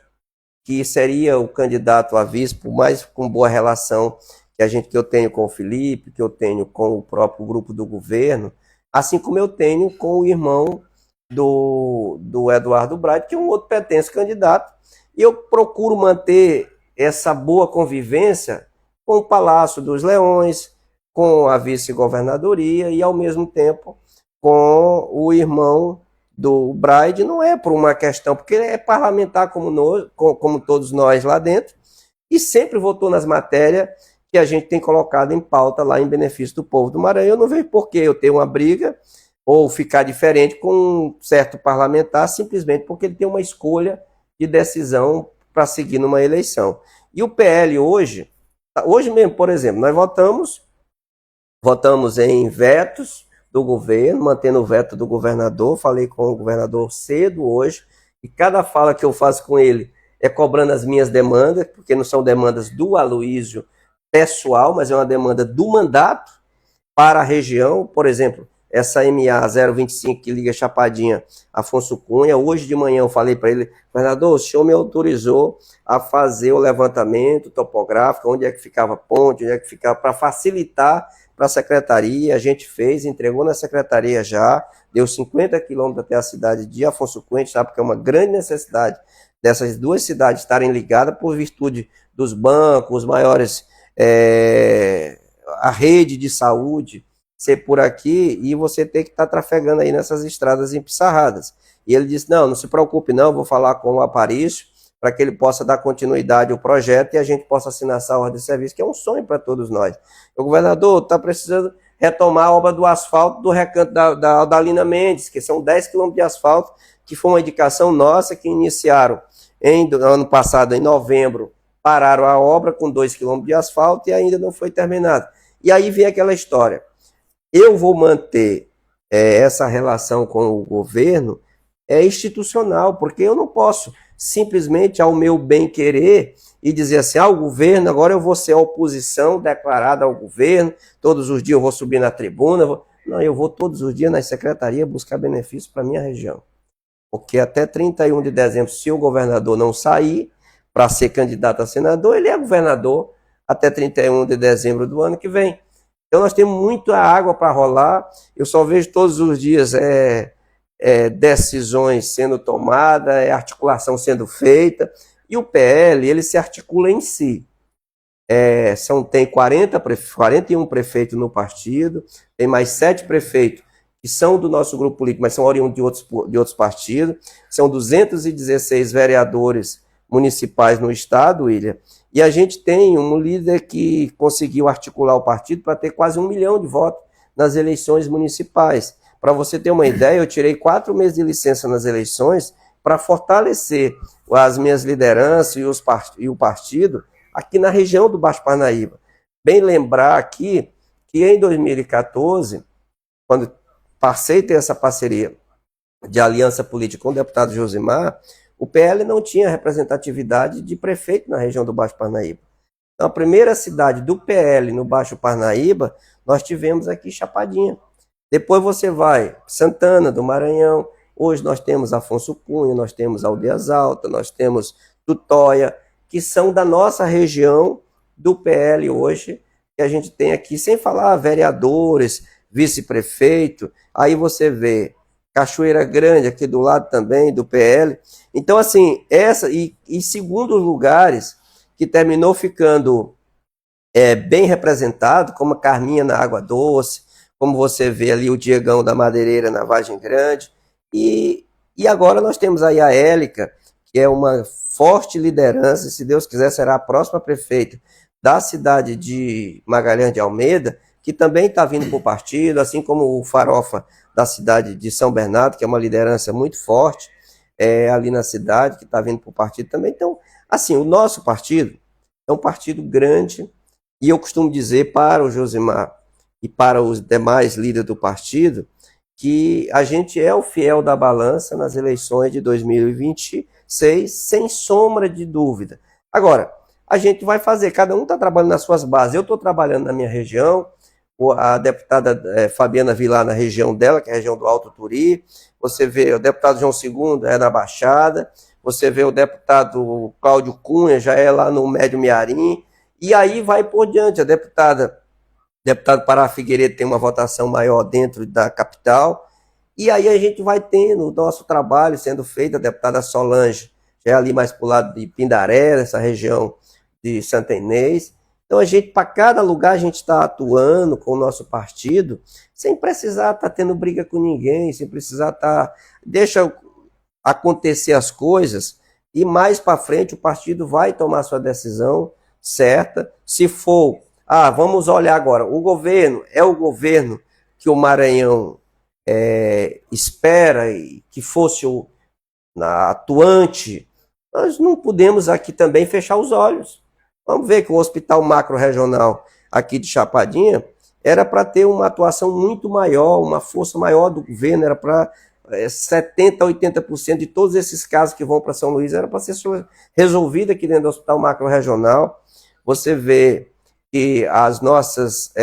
que seria o candidato a vice, por mais com boa relação que eu tenho com o Felipe, que eu tenho com o próprio grupo do governo, assim como eu tenho com o irmão do Eduardo Braide, que é um outro pretenso candidato, e eu procuro manter essa boa convivência com o Palácio dos Leões, com a vice-governadoria e, ao mesmo tempo, com o irmão do Braide. Não é por uma questão, porque ele é parlamentar como todos nós lá dentro, e sempre votou nas matérias que a gente tem colocado em pauta lá em benefício do povo do Maranhão. Eu não vejo por que eu ter uma briga ou ficar diferente com um certo parlamentar, simplesmente porque ele tem uma escolha de decisão para seguir numa eleição. E o PL hoje mesmo, por exemplo, nós votamos em vetos do governo, mantendo o veto do governador. Falei com o governador cedo hoje, e cada fala que eu faço com ele é cobrando as minhas demandas, porque não são demandas do Aloísio pessoal, mas é uma demanda do mandato para a região. Por exemplo, essa MA 025 que liga Chapadinha, Afonso Cunha, hoje de manhã eu falei para ele: governador, o senhor me autorizou a fazer o levantamento topográfico, onde é que ficava a ponte, onde é que ficava, para facilitar para a secretaria. A gente fez, entregou na secretaria já, deu 50 quilômetros até a cidade de Afonso Cunha, sabe, porque é uma grande necessidade dessas duas cidades estarem ligadas por virtude dos bancos, os maiores, a rede de saúde ser por aqui, e você ter que estar trafegando aí nessas estradas empissarradas. E ele disse: não se preocupe não, vou falar com o Aparício para que ele possa dar continuidade ao projeto e a gente possa assinar essa ordem de serviço, que é um sonho para todos nós. O governador está precisando retomar a obra do asfalto do recanto da Aldalina Mendes, que são 10 quilômetros de asfalto, que foi uma indicação nossa, que iniciaram ano passado, em novembro, pararam a obra com 2 quilômetros de asfalto e ainda não foi terminada. E aí vem aquela história: eu vou manter essa relação com o governo institucional, porque eu não posso simplesmente, ao meu bem querer, e dizer assim: o governo, agora eu vou ser a oposição declarada ao governo, todos os dias eu vou subir na tribuna. Não, eu vou todos os dias na secretaria buscar benefícios para a minha região. Porque até 31 de dezembro, se o governador não sair para ser candidato a senador, ele é governador até 31 de dezembro do ano que vem. Então nós temos muita água para rolar. Eu só vejo todos os dias decisões sendo tomadas, articulação sendo feita, e o PL ele se articula em si. Tem 41 prefeitos no partido, tem mais 7 prefeitos que são do nosso grupo político, mas são oriundos de outros partidos, são 216 vereadores municipais no estado, William, e a gente tem um líder que conseguiu articular o partido para ter quase 1 milhão de votos nas eleições municipais. Para você ter uma ideia, eu tirei 4 meses de licença nas eleições para fortalecer as minhas lideranças e o partido aqui na região do Baixo Parnaíba. Bem lembrar aqui que em 2014, quando passei a ter essa parceria de aliança política com o deputado Josimar, o PL não tinha representatividade de prefeito na região do Baixo Parnaíba. Então, a primeira cidade do PL no Baixo Parnaíba, nós tivemos aqui Chapadinha. Depois você vai Santana do Maranhão. Hoje nós temos Afonso Cunha, nós temos Aldeias Altas, nós temos Tutóia, que são da nossa região do PL hoje, que a gente tem aqui, sem falar vereadores, vice-prefeito. Aí você vê Cachoeira Grande aqui do lado também do PL. Então, assim, e segundos lugares que terminou ficando bem representado, como a Carminha na Água Doce, como você vê ali o Diegão da Madeireira na Vargem Grande, e agora nós temos aí a Élica, que é uma forte liderança, e se Deus quiser será a próxima prefeita da cidade de Magalhães de Almeida, que também está vindo para o partido, assim como o Farofa da cidade de São Bernardo, que é uma liderança muito forte ali na cidade, que está vindo para o partido também. Então, assim, o nosso partido é um partido grande, e eu costumo dizer para o Josimar e para os demais líderes do partido que a gente é o fiel da balança nas eleições de 2026, sem sombra de dúvida. Agora, a gente vai fazer, cada um está trabalhando nas suas bases. Eu estou trabalhando na minha região, a deputada Fabiana Vilar na região dela, que é a região do Alto Turi, você vê o deputado João II, é na Baixada, você vê o deputado Cláudio Cunha, já é lá no Médio Mearim, e aí vai por diante, deputado Pará Figueiredo tem uma votação maior dentro da capital, e aí a gente vai tendo o nosso trabalho sendo feito, a deputada Solange, já é ali mais para o lado de Pindaré, essa região de Santa Inês. Então a gente, para cada lugar, a gente está atuando com o nosso partido, sem precisar estar tendo briga com ninguém, sem precisar estar... Deixa acontecer as coisas, e mais para frente o partido vai tomar sua decisão certa. Se for, vamos olhar agora, o governo é o governo que o Maranhão espera e que fosse atuante, nós não podemos aqui também fechar os olhos. Vamos ver que o Hospital Macro-Regional aqui de Chapadinha era para ter uma atuação muito maior, uma força maior do governo, era para 70%, 80% de todos esses casos que vão para São Luís era para ser resolvido aqui dentro do Hospital Macro-Regional. Você vê que as nossas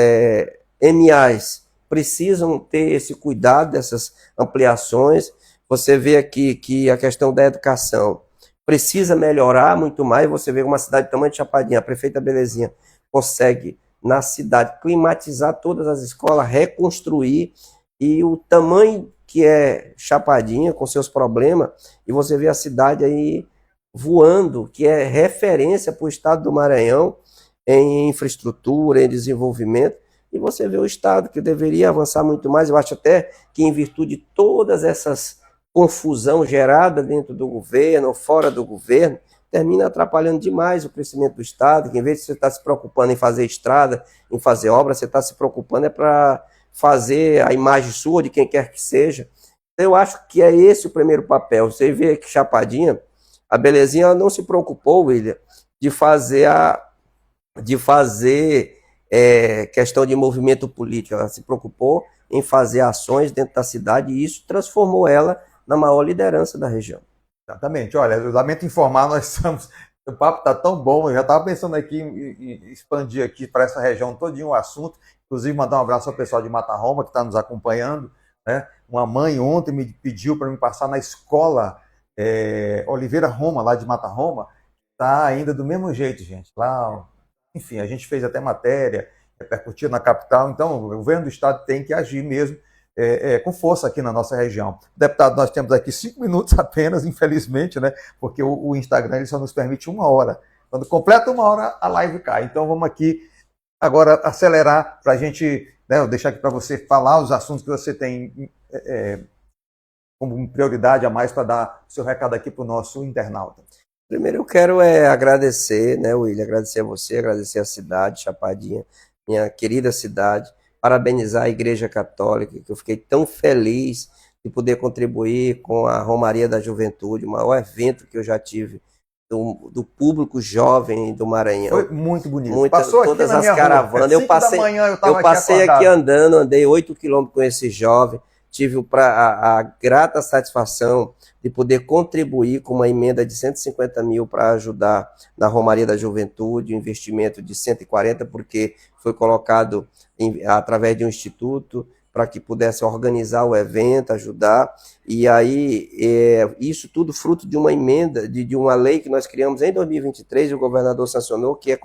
MAs precisam ter esse cuidado dessas ampliações. Você vê aqui que a questão da educação precisa melhorar muito mais. Você vê uma cidade do tamanho de Chapadinha, a prefeita Belezinha consegue, na cidade, climatizar todas as escolas, reconstruir, e o tamanho que é Chapadinha, com seus problemas, e você vê a cidade aí voando, que é referência para o estado do Maranhão em infraestrutura, em desenvolvimento, e você vê o estado que deveria avançar muito mais. Eu acho até que, em virtude de todas essas confusão gerada dentro do governo ou fora do governo, termina atrapalhando demais o crescimento do estado, que em vez de você estar se preocupando em fazer estrada, em fazer obra, você está se preocupando para fazer a imagem sua, de quem quer que seja. Então, eu acho que é esse o primeiro papel. Você vê que Chapadinha, a Belezinha, ela não se preocupou, William, de fazer questão de movimento político. Ela se preocupou em fazer ações dentro da cidade, e isso transformou ela na maior liderança da região. Exatamente. Olha, eu lamento informar, nós estamos... O papo está tão bom, eu já estava pensando aqui em expandir aqui para essa região todinho o assunto, inclusive mandar um abraço ao pessoal de Mata Roma, que está nos acompanhando, né? Uma mãe ontem me pediu para me passar na escola Oliveira Roma, lá de Mata Roma, está ainda do mesmo jeito, gente. Lá, enfim, a gente fez até matéria, repercutiu na capital, então o governo do estado tem que agir mesmo com força aqui na nossa região. Deputado, nós temos aqui 5 minutos apenas, infelizmente, né? Porque o Instagram ele só nos permite 1 hora. Quando completa 1 hora, a live cai. Então vamos aqui agora acelerar para a gente, né, eu deixar aqui para você falar os assuntos que você tem como prioridade a mais para dar o seu recado aqui para o nosso internauta. Primeiro eu quero agradecer, né, William, agradecer a você, agradecer a cidade, Chapadinha, minha querida cidade, parabenizar a Igreja Católica, que eu fiquei tão feliz de poder contribuir com a Romaria da Juventude, o maior evento que eu já tive do público jovem do Maranhão. Foi muito bonito. Passou todas aqui as caravanas. Eu passei aqui andando, andei 8 quilômetros com esse jovem, tive a grata satisfação de poder contribuir com uma emenda de 150 mil para ajudar na Romaria da Juventude, um investimento de 140, porque foi colocado através de um instituto para que pudesse organizar o evento, ajudar. E aí, isso tudo fruto de uma emenda, de uma lei que nós criamos em 2023, e o governador sancionou, que é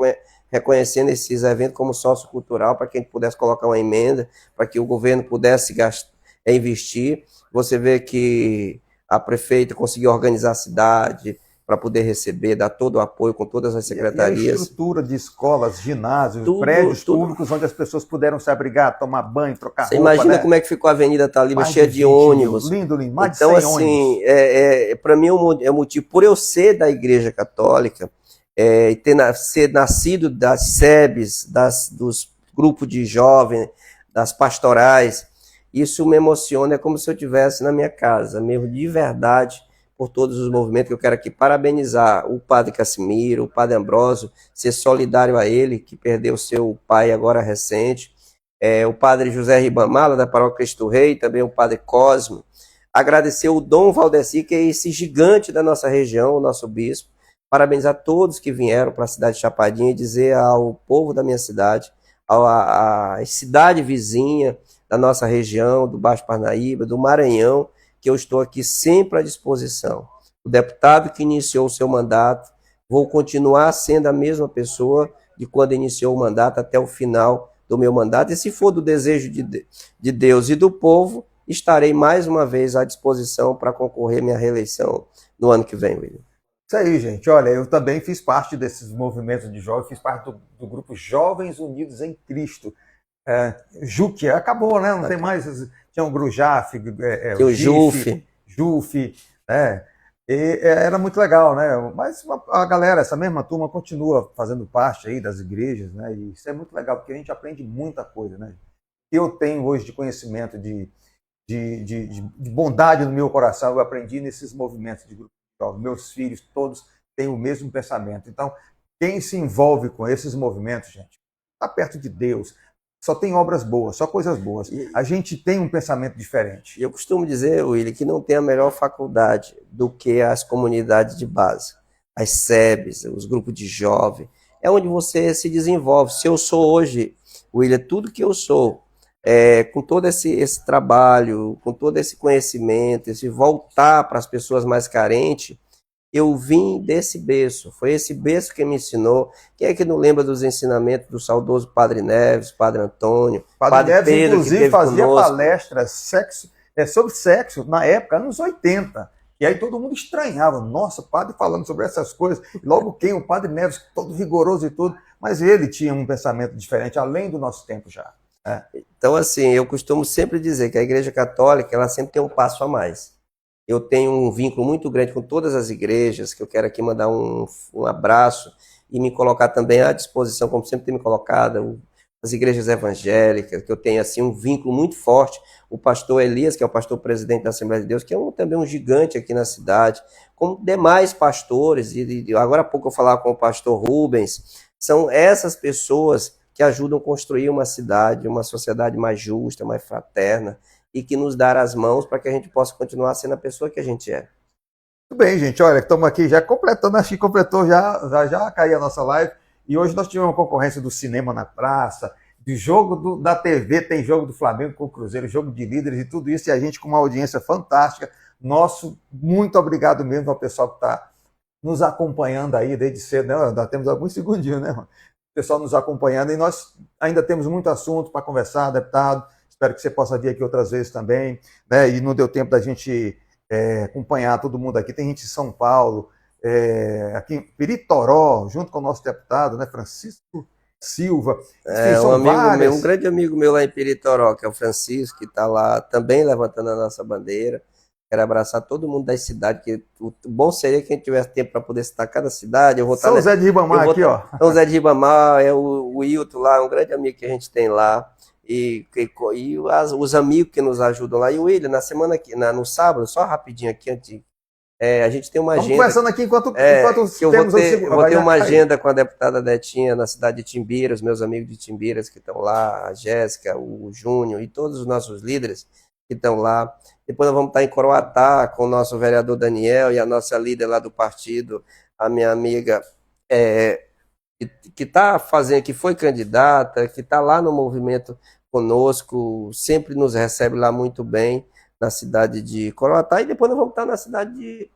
reconhecendo esses eventos como sociocultural, para que a gente pudesse colocar uma emenda, para que o governo pudesse investir. Você vê que a prefeita conseguiu organizar a cidade para poder receber, dar todo o apoio com todas as secretarias. E a estrutura de escolas, ginásios, prédios públicos onde as pessoas puderam se abrigar, tomar banho, trocar roupa. Você imagina, né? Como é que ficou a Avenida Taliba, cheia de ônibus. Lindo, mais então, de 100 ônibus. Para mim é um motivo, por eu ser da Igreja Católica, e ser nascido das SEBs, dos grupos de jovens, das pastorais, isso me emociona, é como se eu estivesse na minha casa, mesmo de verdade, por todos os movimentos. Que eu quero aqui parabenizar o padre Cassimiro, o padre Ambrósio, ser solidário a ele, que perdeu seu pai agora recente, o padre José Ribamala, da Paróquia Cristo Rei, também o padre Cosme, agradecer o Dom Valdeci, que é esse gigante da nossa região, o nosso bispo, parabenizar todos que vieram para a cidade de Chapadinha e dizer ao povo da minha cidade, a cidade vizinha da nossa região, do Baixo Parnaíba, do Maranhão, que eu estou aqui sempre à disposição. O deputado que iniciou o seu mandato, vou continuar sendo a mesma pessoa de quando iniciou o mandato até o final do meu mandato, e se for do desejo de Deus e do povo, estarei mais uma vez à disposição para concorrer à minha reeleição no ano que vem, William. Isso aí, gente. Olha, eu também fiz parte desses movimentos de jovens, fiz parte do grupo Jovens Unidos em Cristo. JUC, acabou, né? Não tem mais. Tinha o Grujaf, o JUF. JUF, né? Era muito legal, né? Mas a galera, essa mesma turma, continua fazendo parte aí das igrejas, né? E isso é muito legal, porque a gente aprende muita coisa, né? Eu tenho hoje de conhecimento, de bondade no meu coração, eu aprendi nesses movimentos de grupo de jovens. Meus filhos, todos têm o mesmo pensamento. Então, quem se envolve com esses movimentos, gente, está perto de Deus. Só tem obras boas, só coisas boas. A gente tem um pensamento diferente. Eu costumo dizer, William, que não tem a melhor faculdade do que as comunidades de base, as SEBs, os grupos de jovem. É onde você se desenvolve. Se eu sou hoje, William, tudo que eu sou, com todo esse trabalho, com todo esse conhecimento, esse voltar para as pessoas mais carentes, eu vim desse berço, foi esse berço que me ensinou. Quem é que não lembra dos ensinamentos do saudoso Padre Neves, Padre Antônio, Padre Neves, Pedro, inclusive, fazia palestras sobre sexo na época, anos 80. E aí todo mundo estranhava, nossa, padre falando sobre essas coisas. E logo quem? O Padre Neves, todo rigoroso e tudo, mas ele tinha um pensamento diferente, além do nosso tempo já. Então, assim, eu costumo sempre dizer que a Igreja Católica, ela sempre tem um passo a mais. Eu tenho um vínculo muito grande com todas as igrejas, que eu quero aqui mandar um abraço e me colocar também à disposição, como sempre tem me colocado, as igrejas evangélicas, que eu tenho assim um vínculo muito forte. O pastor Elias, que é o pastor presidente da Assembleia de Deus, que é também um gigante aqui na cidade, como demais pastores, e agora há pouco eu falava com o pastor Rubens, são essas pessoas que ajudam a construir uma cidade, uma sociedade mais justa, mais fraterna, e que nos dar as mãos para que a gente possa continuar sendo a pessoa que a gente é. Muito bem, gente. Olha, estamos aqui já completando, acho que completou já caiu a nossa live. E hoje nós tivemos uma concorrência do cinema na praça, de jogo da TV, tem jogo do Flamengo com o Cruzeiro, jogo de líderes e tudo isso. E a gente com uma audiência fantástica. Nosso muito obrigado mesmo ao pessoal que está nos acompanhando aí desde cedo, né? Ainda temos alguns segundinhos, né, mano? O pessoal nos acompanhando. E nós ainda temos muito assunto para conversar, deputado. Espero que você possa vir aqui outras vezes também, né? E não deu tempo da gente acompanhar todo mundo aqui. Tem gente em São Paulo, aqui em Piritoró, junto com o nosso deputado, né? Francisco Silva. Enfim, um grande amigo meu lá em Piritoró, que é o Francisco, que está lá também levantando a nossa bandeira. Quero abraçar todo mundo das cidades, que o bom seria que a gente tivesse tempo para poder citar cada cidade. Eu vou São José de Ribamar aqui, ó. São José de Ribamar, o Wilton lá, um grande amigo que a gente tem lá. E os amigos que nos ajudam lá. E o William, na semana aqui, no sábado, só rapidinho aqui, a gente tem uma agenda. Vamos conversando aqui enquanto eu vou ter uma agenda com a deputada Detinha na cidade de Timbira, os meus amigos de Timbiras que estão lá, a Jéssica, o Júnior e todos os nossos líderes que estão lá. Depois nós vamos estar em Coroatá com o nosso vereador Daniel e a nossa líder lá do partido, a minha amiga que está fazendo, que foi candidata, que está lá no movimento conosco, sempre nos recebe lá muito bem na cidade de Coroatá, e depois nós vamos estar na cidade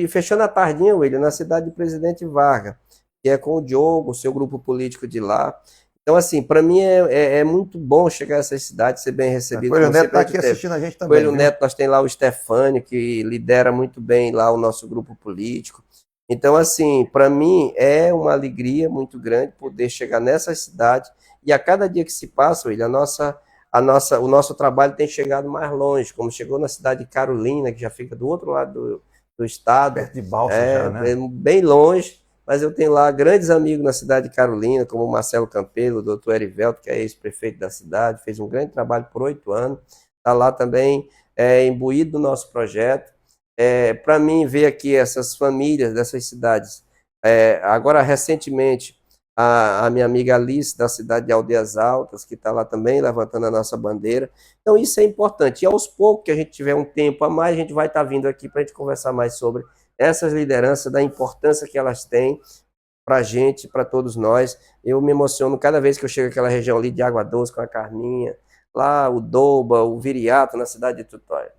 fechando a tardinha, William, na cidade de Presidente Vargas, que é com o Diogo, o seu grupo político de lá. Então, assim, para mim é muito bom chegar a essa cidade, ser bem recebido. Coelho Neto está aqui assistindo a gente também. Coelho Neto, nós tem lá o Stefânio, que lidera muito bem lá o nosso grupo político. Então, assim, para mim é uma alegria muito grande poder chegar nessa cidade, e a cada dia que se passa, William, o nosso trabalho tem chegado mais longe, como chegou na cidade de Carolina, que já fica do outro lado do estado. Perto de Balsa já, né? Bem longe, mas eu tenho lá grandes amigos na cidade de Carolina, como o Marcelo Campelo, o doutor Erivelto, que é ex-prefeito da cidade, fez um grande trabalho por 8 anos, está lá também imbuído no nosso projeto. Para mim, ver aqui essas famílias dessas cidades. Agora, recentemente, a minha amiga Alice, da cidade de Aldeias Altas, que está lá também levantando a nossa bandeira. Então, isso é importante. E aos poucos que a gente tiver um tempo a mais, a gente vai estar vindo aqui para a gente conversar mais sobre essas lideranças, da importância que elas têm para a gente, para todos nós. Eu me emociono cada vez que eu chego àquela região ali de Água Doce com a Carminha, lá o Doba, o Viriato, na cidade de Tutóia.